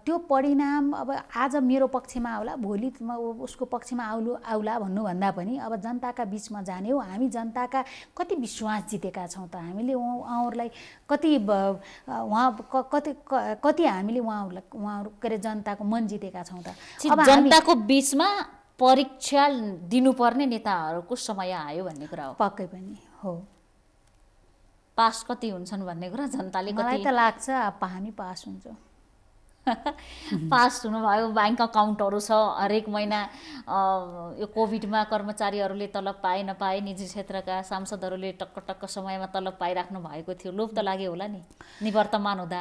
[SPEAKER 2] त्यो परिणाम अब आज मेरो पक्षमा आउला, भोलि उसको पक्षमा आउला भन्नुभन्दा पनि अब जनताका बिचमा जाने हो। हामी जनताका कति विश्वास जितेका छौँ त हामीले उहाँहरूलाई कति हामीले उहाँहरू के अरे जनताको मन जितेका छौँ त।
[SPEAKER 1] अब जनताको बिचमा परीक्षा दिनुपर्ने नेताहरूको समय आयो भन्ने कुरा हो।
[SPEAKER 2] पक्कै पनि हो।
[SPEAKER 1] पास कति हुन्छन् भन्ने कुरा जनताले कति?
[SPEAKER 2] मलाई त लाग्छ हामी पास हुन्छौँ।
[SPEAKER 1] पास हुनुभयो, ब्याङ्क अकाउन्टहरू छ, हरेक महिना यो कोभिडमा कर्मचारीहरूले तलब पाए नपाए, निजी क्षेत्रका सांसदहरूले टक्क टक्क समयमा तलब पाइराख्नु भएको थियो, लोभ त लाग्यो होला नि निवर्तमान हुँदा।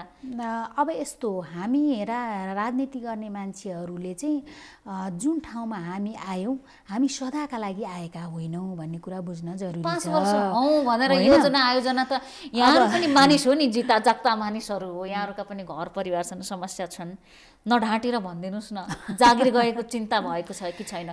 [SPEAKER 2] अब यस्तो हामी राजनीति गर्ने मान्छेहरूले चाहिँ जुन ठाउँमा हामी आयौँ हामी सदाका लागि आएका होइनौँ भन्ने कुरा बुझ्न जरुरी छ।
[SPEAKER 1] 5 वर्ष हौँ भनेर योजना आयोजना त यहाँहरू पनि मानिस हो नि, जिता जाग्दा मानिसहरू हो, यहाँहरूका पनि घर परिवारसँग समस्या छन्, नढाँटेर भनिदिनुहोस् न जागिर गएको चिन्ता भएको छ कि छैन?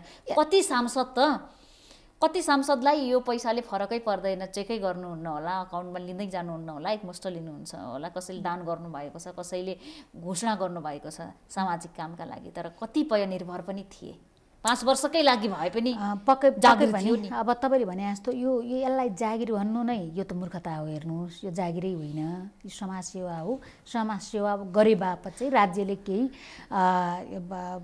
[SPEAKER 1] कति सांसदलाई यो पैसाले फरकै पर्दैन, चेकै गर्नुहुन्न होला, अकाउन्टमा लिँदै जानुहुन्न होला, एकमुष्ट लिनुहुन्छ होला, कसैले दान गर्नुभएको छ, कसैले घोषणा गर्नुभएको छ सामाजिक कामका लागि, तर कतिपय निर्भर पनि थिए 5 वर्षकै लागि भए पनि
[SPEAKER 2] पक्कै पनि। अब तपाईँले भने जस्तो यो यसलाई जागिर भन्नु नै यो त मूर्खता हो। हेर्नुहोस्, यो जागिरै होइन, यो समाजसेवा हो। समाजसेवा गरे बापत चाहिँ राज्यले केही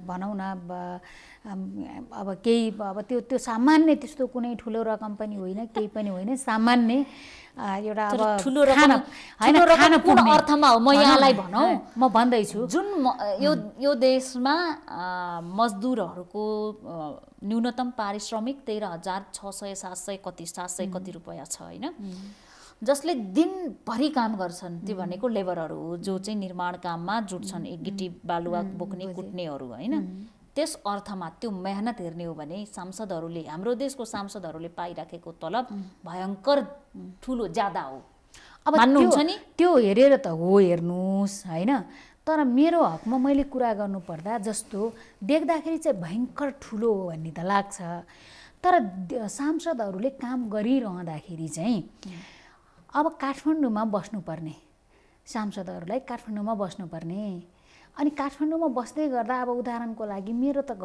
[SPEAKER 2] भनौँ न अब केही अब त्यो सामान्य त्यस्तो कुनै ठुलो रकम पनि होइन, केही पनि होइन, सामान्य एउटा अब
[SPEAKER 1] ठुलो रकम कुन अर्थमा हो म यहाँलाई भनौँ,
[SPEAKER 2] म भन्दैछु
[SPEAKER 1] जुन यो देशमा मजदुरहरूको न्यूनतम पारिश्रमिक 13,600 700 कति रुपैयाँ छ होइन, जसले दिनभरि काम गर्छन्। त्यो भनेको लेबरहरू हो जो चाहिँ निर्माण काममा जुट्छन्, गिटी बालुवा बोक्ने कुट्नेहरू होइन। त्यस अर्थमा त्यो मेहनत हेर्ने हो भने सांसदहरूले, हाम्रो देशको सांसदहरूले पाइराखेको तलब भयङ्कर ठुलो ज्यादा हो।
[SPEAKER 2] अब
[SPEAKER 1] मान्नुहुन्छ नि?
[SPEAKER 2] त्यो हेरेर त हो, हेर्नुहोस् होइन, तर मेरो हकमा मैले कुरा गर्नुपर्दा जस्तो देख्दाखेरि चाहिँ भयङ्कर ठुलो हो भन्ने त लाग्छ, तर सांसदहरूले काम गरिरहँदाखेरि चाहिँ अब काठमाडौँमा बस्नुपर्ने सांसदहरूलाई काठमाडौँमा बस्नुपर्ने अनि काठमाडौँमा बस्दै गर्दा अब उदाहरणको लागि मेरो त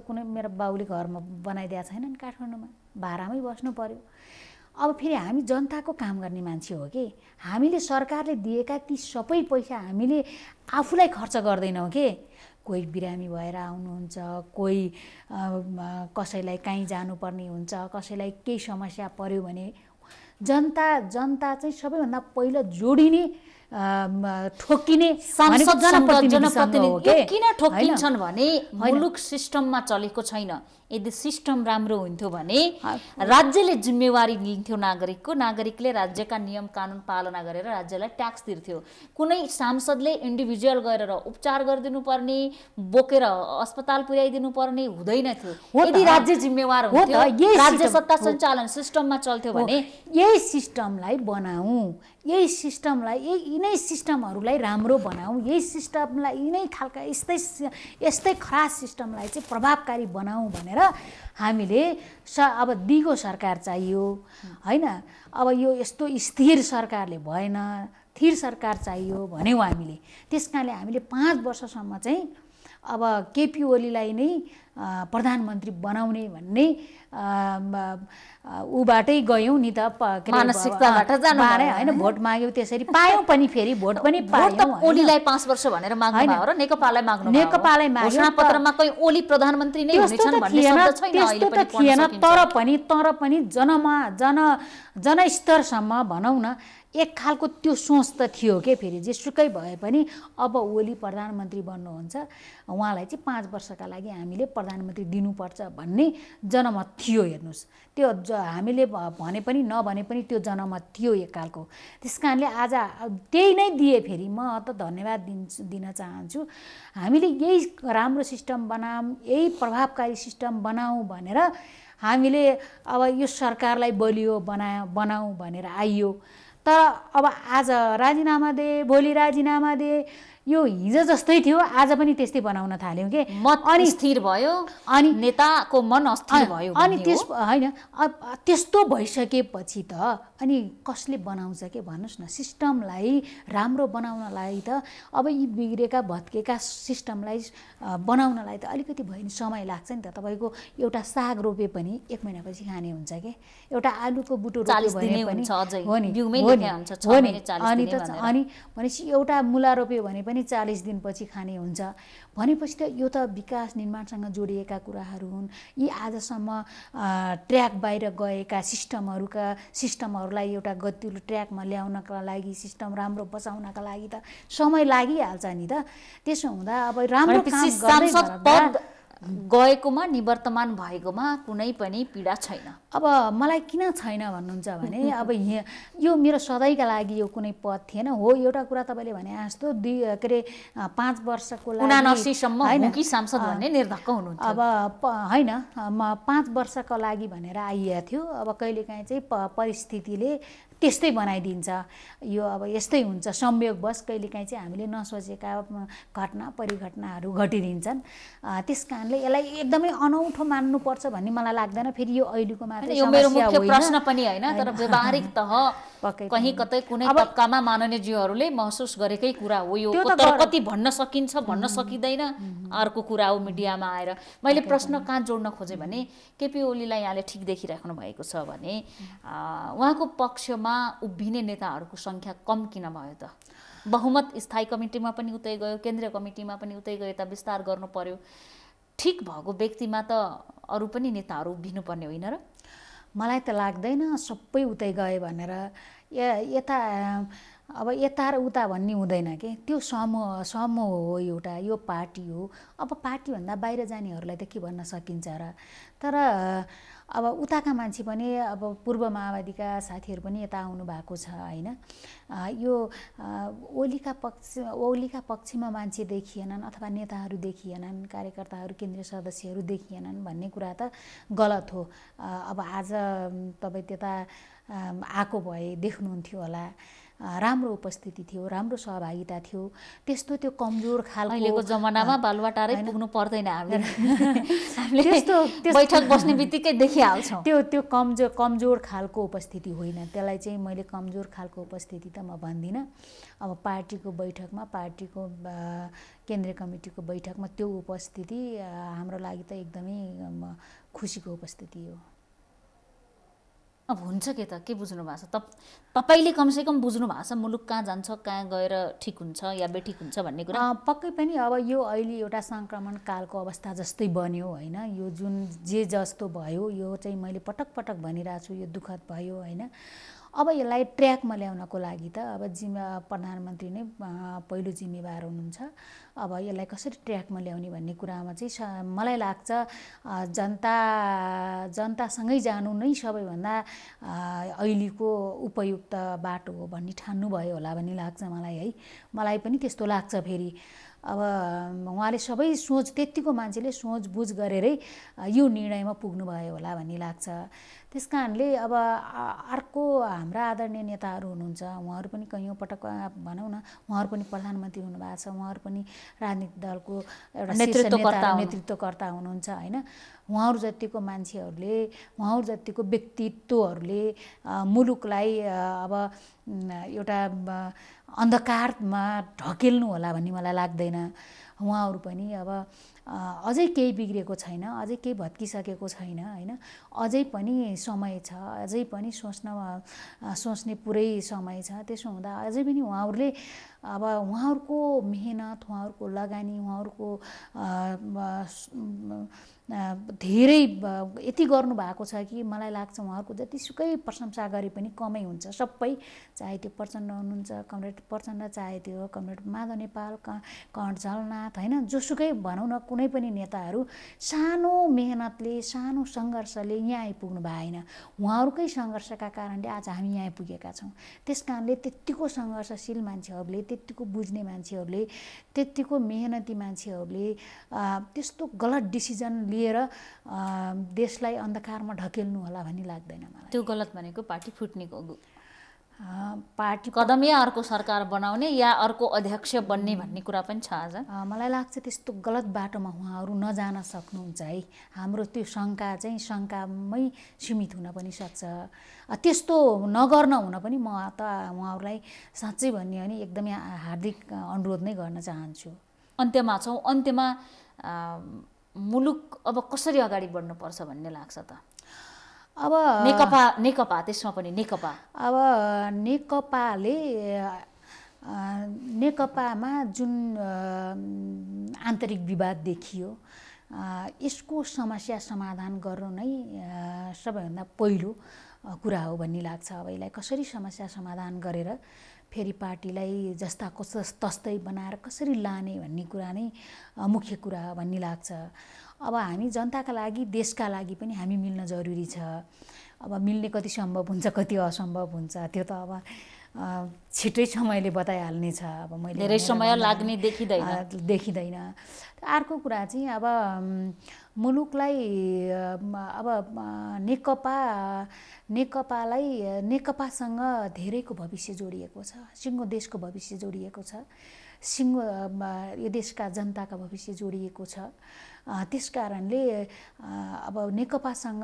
[SPEAKER 2] कुनै मेरो बाउले घरमा बनाइदिएको छैन नि, काठमाडौँमा भाडामै बस्नु पर्यो। अब फेरि हामी जनताको काम गर्ने मान्छे हो कि, हामीले सरकारले दिएका ती सबै पैसा हामीले आफूलाई खर्च गर्दैनौँ कि। कोही बिरामी भएर आउनुहुन्छ, कोही कसैलाई कहीँ जानुपर्ने हुन्छ, कसैलाई केही समस्या पर्यो भने जनता चाहिँ सबैभन्दा पहिला जोडिने ठोकिने
[SPEAKER 1] जनप्रतिनिधि किन ठोकिन्छन् भने मुलुक सिस्टममा चलेको छैन। यदि सिस्टम राम्रो हुन्थ्यो भने राज्यले जिम्मेवारी लिन्थ्यो नागरिकको, नागरिकले राज्यका नियम कानुन पालना गरेर राज्यलाई ट्याक्स तिर्थ्यो। कुनै सांसदले इन्डिभिजुअल गरेर उपचार गरिदिनु पर्ने, बोकेर अस्पताल पुर्याइदिनु पर्ने हुँदैन थियो। यदि राज्य जिम्मेवार हुन्थ्यो, राज्य सत्ता सञ्चालन सिस्टममा चल्थ्यो भने
[SPEAKER 2] यही सिस्टमलाई बनाऊ, यही सिस्टमलाई यिनै सिस्टमहरूलाई राम्रो बनाऊ, यही सिस्टमलाई यिनै खालका यस्तै खराब सिस्टमलाई चाहिँ प्रभावकारी बनाऊ भनेर हामीले अब दिगो सरकार चाहियो हैन। अब यो यस्तो स्थिर सरकारले भएन, स्थिर सरकार चाहियो भन्यौँ हामीले। त्यसकारणले हामीले 5 वर्षसम्म चाहिँ अब केपी ओलीलाई नै प्रधानमन्त्री बनाउने भन्ने उबाटै गयौँ नि त,
[SPEAKER 1] मानसिकताबाट जानु
[SPEAKER 2] हैन। भोट माग्यौँ, त्यसरी पायौँ पनि, फेरि भोट पनि पायौँ।
[SPEAKER 1] ओलीलाई 5 वर्ष भनेर माग्नु भयो र नेकपालाई माग्नु भयो।
[SPEAKER 2] नेकपालाई माग्यो।
[SPEAKER 1] घोषणापत्रमा कहीं ओली प्रधानमन्त्री नै हुनेछन् भन्ने शब्द छैन।
[SPEAKER 2] त्यस्तो त थिएन, तर पनि जनस्तरसम्म भनौँ न एक खालको त्यो सोच त थियो के। फेरि जेसुकै भए पनि अब ओली प्रधानमन्त्री बन्नुहुन्छ, उहाँलाई चाहिँ 5 वर्षका लागि हामीले प्रधानमन्त्री दिनुपर्छ भन्ने जनमत थियो। हेर्नुहोस्, त्यो हामीले भने पनि नभने पनि त्यो जनमत थियो एक खालको। त्यसकारणले आज त्यही नै दिए। फेरि म त धन्यवाद दिन चाहन्छु। हामीले यही राम्रो सिस्टम बनाऊँ, यही प्रभावकारी सिस्टम बनाऊँ भनेर हामीले अब यो सरकारलाई बलियो बनाऊँ भनेर आइयो। तर अब आज राजीनामा दे, भोलि राजीनामा दे, यो हिजो जस्तै थियो, आज पनि त्यस्तै बनाउन थाल्यौँ के।
[SPEAKER 1] अनि स्थिर भयो, अनि नेताको मन अस्थिर भयो।
[SPEAKER 2] अनि हैन, त्यस्तो भइसकेपछि त अनि कसले बनाउँछ के भन्नुहोस् न। सिस्टमलाई राम्रो बनाउनलाई त अब यी बिग्रेका भत्केका सिस्टमलाई बनाउनलाई त अलिकति भए नि समय लाग्छ नि त। तपाईँको एउटा साग रोपे पनि 1 महिनापछि खाने हुन्छ के, एउटा आलुको बुटो रोप्यो भने पनि हो नि, अनि भनेपछि एउटा मुला रोप्यो भने पनि 40 दिनपछि खाने हुन्छ। भनेपछि त यो त विकास निर्माणसँग जोडिएका कुराहरू हुन्। यी आजसम्म ट्र्याक बाहिर गएका सिस्टमहरूलाई एउटा गतिलो ट्र्याकमा ल्याउनका लागि, सिस्टम राम्रो बचाउनका लागि त समय लागिहाल्छ नि त। त्यसो हुँदा अब राम्रो काम गर्दै
[SPEAKER 1] गएकोमा निवर्तमान भएकोमा कुनै पनि पीडा छैन।
[SPEAKER 2] अब मलाई किन छैन भन्नुहुन्छ भने अब यो मेरो सधैँका लागि यो कुनै पद थिएन हो। एउटा कुरा तपाईँले भने जस्तो 5 वर्षको लागि
[SPEAKER 1] 79 सम्म मुखी सांसद भन्ने निर्धक्क हुनुहुन्थ्यो।
[SPEAKER 2] अब हैन, 5 वर्षको लागि भनेर आइएको थियो। अब कहिलेकाहीँ चाहिँ परिस्थितिले त्यस्तै बनाइदिन्छ। यो अब यस्तै हुन्छ, संयोगवश कहिलेकाहीँ चाहिँ हामीले नसोचेका घटना परिघटनाहरू घटिदिन्छन्। त्यस कारणले यसलाई एकदमै अनौठो मान्नुपर्छ भन्ने मलाई लाग्दैन। फेरि यो अहिलेको मात्रै
[SPEAKER 1] यो मेरो मुख्य प्रश्न पनि होइन, तर व्यवहारिक तह कहीँ कतै कुनै तबकामा माननीयज्यूहरूले महसुस गरेकै कुरा हो यो। तर कति भन्न सकिन्छ, भन्न सकिँदैन, अर्को कुरा हो मिडियामा आएर। मैले प्रश्न कहाँ जोड्न खोजेँ भने केपी ओलीलाई यहाँले ठिक देखिराख्नु भएको छ भने उहाँको पक्षमा उभिने नेताहरूको सङ्ख्या कम किन भयो त? बहुमत स्थायी कमिटीमा पनि उतै गयो, केन्द्रीय कमिटीमा पनि उतै गयो, त विस्तार गर्नु पर्यो। ठिक भएको व्यक्तिमा त अरू पनि नेताहरू उभिनुपर्ने होइन र?
[SPEAKER 2] मलाई त लाग्दैन सबै उतै गए भनेर। यता अब यता र उता भन्ने हुँदैन के। त्यो समूह हो एउटा, यो पार्टी हो। अब पार्टीभन्दा बाहिर जानेहरूलाई त के भन्न सकिन्छ र? तर अब उताका मान्छे पनि, अब पूर्व माओवादीका साथीहरू पनि यता आउनु भएको छ होइन। यो ओलीका पक्षमा मान्छे देखिएनन् अथवा नेताहरू देखिएनन्, कार्यकर्ताहरू, केन्द्रीय सदस्यहरू देखिएनन् भन्ने कुरा त गलत हो। अब आज तपाईँ त्यता आएको भए देख्नुहुन्थ्यो होला। राम्रो उपस्थिति थियो, राम्रो सहभागिता थियो। त्यस्तो त्यो कमजोर खालको
[SPEAKER 1] अहिलेको जमानामा बालुवाटारै पुग्नु पर्दैन हामीले
[SPEAKER 2] त्यस्तो
[SPEAKER 1] बैठक बस्ने बित्तिकै देखिहाल्छौँ।
[SPEAKER 2] त्यो कमजोर खालको उपस्थिति होइन। त्यसलाई चाहिँ मैले कमजोर खालको उपस्थिति त म भन्दिनँ। अब पार्टीको बैठकमा, पार्टीको केन्द्रीय कमिटीको बैठकमा त्यो उपस्थिति हाम्रो लागि त एकदमै खुसीको उपस्थिति हो।
[SPEAKER 1] अब हुन्छ के बुझ्नु भएको छ तपाईँले कमसेकम बुझ्नु भएको छ मुलुक कहाँ जान्छ, कहाँ गएर ठिक हुन्छ या बेठिक हुन्छ भन्ने कुरा?
[SPEAKER 2] पक्कै पनि अब यो अहिले एउटा सङ्क्रमण कालको अवस्था जस्तै बन्यो होइन। यो जुन जे जस्तो भयो यो चाहिँ मैले पटक पटक भनिरहेको छु, यो दुःखद भयो होइन। अब यसलाई ट्र्याकमा ल्याउनको लागि त अब प्रधानमन्त्री नै पहिलो जिम्मेवार हुनुहुन्छ। अब यसलाई कसरी ट्र्याकमा ल्याउने भन्ने कुरामा चाहिँ मलाई लाग्छ जनतासँगै जानु नै सबैभन्दा अहिलेको उपयुक्त बाटो हो भन्ने ठान्नुभयो होला भन्ने लाग्छ मलाई है। मलाई पनि त्यस्तो लाग्छ। फेरि अब उहाँले सबै त्यत्तिको मान्छेले सोचबुझ गरेरै यो निर्णयमा पुग्नुभयो होला भन्ने लाग्छ। त्यस कारणले अब अर्को हाम्रा आदरणीय नेताहरू हुनुहुन्छ, उहाँहरू पनि कैयौँ पटक भनौँ न उहाँहरू पनि प्रधानमन्त्री हुनुभएको छ, उहाँहरू पनि राजनीतिक दलको एउटा नेतृत्वकर्ता हुनुहुन्छ होइन। उहाँहरू जतिको मान्छेहरूले, उहाँहरू जतिको व्यक्तित्वहरूले मुलुकलाई अब एउटा अन्धकारमा ढकेल्नु होला भन्ने मलाई लाग्दैन। उहाँहरू पनि अब अझै केही बिग्रेको छैन, अझै केही भत्किसकेको छैन होइन। अझै पनि समय छ, अझै पनि सोच्ने पुरै समय छ। त्यसो हुँदा अझै पनि उहाँहरूले अब उहाँहरूको मेहनत, उहाँहरूको लगानी, उहाँहरूको धेरै यति गर्नुभएको छ कि मलाई लाग्छ उहाँहरूको जतिसुकै प्रशंसा गरे पनि कमै हुन्छ। सबै चाहे त्यो प्रचण्ड हुनुहुन्छ, कमरेड प्रचण्ड, चाहे त्यो कमरेड माधव नेपाल, कमरेड झलनाथ होइन, जोसुकै भनौँ न कुनै पनि नेताहरू सानो मेहनतले, सानो सङ्घर्षले यहाँ आइपुग्नु भएन। उहाँहरूकै सङ्घर्षका कारणले आज हामी यहाँ आइपुगेका छौँ। त्यस कारणले त्यत्तिको सङ्घर्षशील मान्छेहरूले, त्यत्तिको बुझ्ने मान्छेहरूले, त्यत्तिको मेहनती मान्छेहरूले त्यस्तो गलत डिसिजन लिएर देशलाई अन्धकारमा ढकेल्नु होला भन्ने लाग्दैन मलाई।
[SPEAKER 1] त्यो गलत भनेको पार्टी फुट्नेको
[SPEAKER 2] पार्टी
[SPEAKER 1] कदम या अर्को सरकार बनाउने या अर्को अध्यक्ष बन्ने भन्ने कुरा पनि छ आज।
[SPEAKER 2] मलाई लाग्छ त्यस्तो गलत बाटोमा उहाँहरू नजान सक्नुहुन्छ है। हाम्रो त्यो शङ्का चाहिँ शङ्कामै सीमित हुन पनि सक्छ। त्यस्तो नगर्न हुन पनि म त उहाँहरूलाई साँच्चै भन्ने हो भने एकदमै हार्दिक अनुरोध नै गर्न चाहन्छु।
[SPEAKER 1] अन्त्यमा छौँ। अन्त्यमा मुलुक अब कसरी अगाडि बढ्नुपर्छ भन्ने लाग्छ त? अब नेकपा त्यसमा पनि नेकपा
[SPEAKER 2] अब नेकपामा जुन आन्तरिक विवाद देखियो यसको समस्या समाधान गर्नु नै सबैभन्दा पहिलो कुरा हो भन्ने लाग्छ। अब यसलाई कसरी समस्या समाधान गरेर फेरि पार्टीलाई जस्ताको तस्तै बनाएर कसरी लाने भन्ने कुरा नै मुख्य कुरा हो भन्ने लाग्छ। अब हामी जनताका लागि, देशका लागि पनि हामी मिल्न जरुरी छ। अब मिल्ने कति सम्भव हुन्छ, कति असम्भव हुन्छ त्यो त अब छिटै समयले बताइहाल्ने छ। अब मैले
[SPEAKER 1] धेरै समय लाग्ने
[SPEAKER 2] देखिँदैन। अर्को कुरा चाहिँ अब मुलुकलाई अब नेकपासँग धेरैको भविष्य जोडिएको छ, सिङ्गो देशको भविष्य जोडिएको छ, सिङ्गो यो देशका जनताका भविष्य जोडिएको छ। त्यस कारणले अब नेकपासँग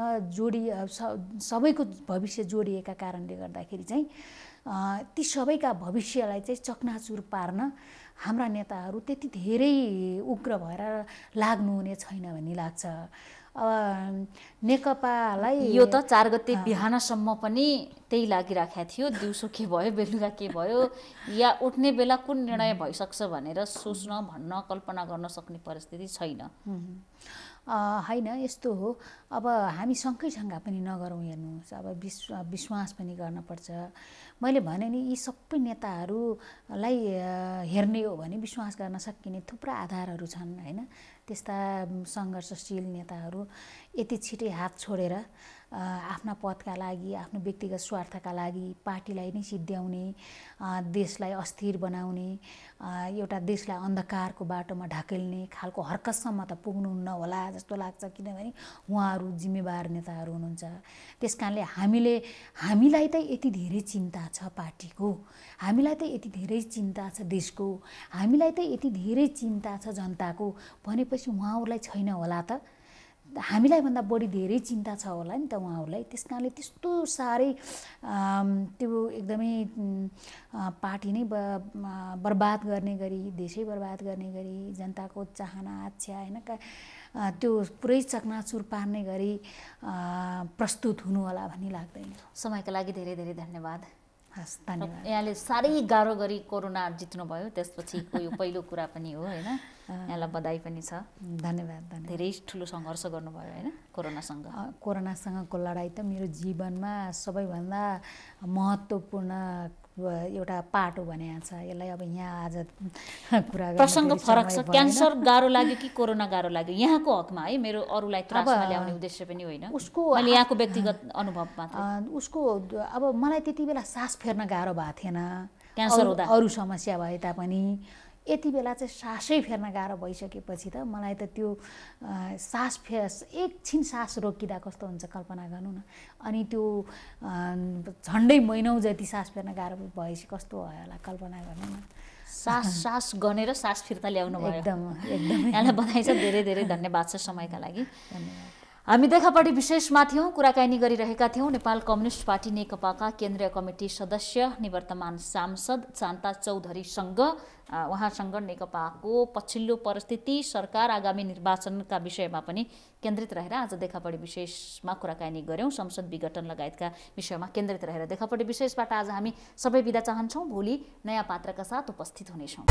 [SPEAKER 2] सबैको भविष्य जोडिएका कारणले गर्दाखेरि चाहिँ ती सबैका भविष्यलाई चाहिँ चकनाचुर पार्न हाम्रा नेताहरू त्यति धेरै उग्र भएर लाग्नुहुने छैन भन्ने लाग्छ। अब नेकपालाई
[SPEAKER 1] यो त 4 गते बिहानसम्म पनि त्यही लागिराखेको थियो। दिउँसो के भयो, बेलुका के भयो, या उठ्ने बेला कुन निर्णय भइसक्छ भनेर सोच्न, भन्न, कल्पना गर्न सक्ने परिस्थिति छैन।
[SPEAKER 2] होइन, यस्तो हो। अब हामी शङ्का पनि नगरौँ। हेर्नुहोस्, अब विश्वास पनि गर्नुपर्छ। मैले भने नि यी सबै नेताहरूलाई हेर्ने हो भने विश्वास गर्न सकिने थुप्रा आधारहरू छन् होइन। त्यस्ता सङ्घर्षशील नेताहरू यति छिटै हात छोडेर आफ्ना पदका लागि, आफ्नो व्यक्तिगत स्वार्थका लागि पार्टीलाई नै सिद्ध्याउने, देशलाई अस्थिर बनाउने, एउटा देशलाई अन्धकारको बाटोमा ढाकेल्ने खालको हरकतसम्म त पुग्नुहुन्न होला जस्तो लाग्छ, किनभने उहाँहरू जिम्मेवार नेताहरू हुनुहुन्छ। त्यस कारणले हामीलाई त यति धेरै चिन्ता छ पार्टीको, हामीलाई त यति धेरै चिन्ता छ देशको, हामीलाई त यति धेरै चिन्ता छ जनताको भनेपछि उहाँहरूलाई छैन होला त? हामीलाई भन्दा बढी धेरै चिन्ता छ होला नि त उहाँहरूलाई। त्यस कारणले त्यस्तो साह्रै त्यो एकदमै पार्टी नै बर्बाद गर्ने गरी, देशै बर्बाद गर्ने गरी, जनताको चाहना आच्छा होइन त्यो पुरै चकनाचुर पार्ने गरी प्रस्तुत हुनु होला भन्ने लाग्दैन।
[SPEAKER 1] समयका लागि धेरै धेरै धन्यवाद।
[SPEAKER 2] हस्, धन्यवाद।
[SPEAKER 1] यहाँले साह्रै गाह्रो गरी कोरोना जित्नुभयो, त्यसपछिको यो पहिलो कुरा पनि हो होइन, यहाँलाई बधाई पनि छ।
[SPEAKER 2] धन्यवाद।
[SPEAKER 1] धेरै ठुलो सङ्घर्ष गर्नुभयो होइन कोरोनासँग।
[SPEAKER 2] कोरोनासँगको लडाइँ त मेरो जीवनमा सबैभन्दा महत्त्वपूर्ण एउटा पार्ट हो भने छ। यसलाई अब यहाँ आज कुरा गर्न
[SPEAKER 1] प्रसङ्ग फरक छ। क्यान्सर गाह्रो लाग्यो कि कोरोना गाह्रो लाग्यो यहाँको हकमा है, मेरो अरूलाई त्रासमा ल्याउने उद्देश्य पनि होइन, मैले यहाँको व्यक्तिगत अनुभव मात्र।
[SPEAKER 2] उसको अब मलाई त्यति बेला सास फेर्न गाह्रो भएको थिएन,
[SPEAKER 1] क्यान्सर हुँदा
[SPEAKER 2] अरू समस्या भए तापनि यति बेला चाहिँ सासै फेर्न गाह्रो भइसकेपछि त मलाई त त्यो एकछिन सास रोकिँदा कस्तो हुन्छ कल्पना गर्नु न। अनि त्यो झन्डै महिनौ जति सास फेर्न गाह्रो भएपछि कस्तो भयो होला कल्पना गर्नु न।
[SPEAKER 1] सास गनेर सास फिर्ता ल्याउनु भयो।
[SPEAKER 2] एकदम।
[SPEAKER 1] यहाँलाई बधाई छ, धेरै धेरै धन्यवाद छ समयका लागि। धन्यवाद। हामी देखापटि विशेषमा थियौँ, कुराकानी गरिरहेका थियौँ नेपाल कम्युनिस्ट पार्टी नेकपाका केन्द्रीय कमिटी सदस्य निवर्तमान सांसद शान्ता चौधरीसँग। उहाँसँग नेकपाको पछिल्लो परिस्थिति, सरकार, आगामी निर्वाचनका विषयमा पनि केन्द्रित रहेर आज देखापटि विशेषमा कुराकानी गऱ्यौँ। संसद विघटन लगायतका विषयमा केन्द्रित रहेर देखापटि विशेषबाट आज हामी सबै बिदा चाहन्छौँ। भोलि नयाँ पात्रका साथ उपस्थित हुनेछौँ।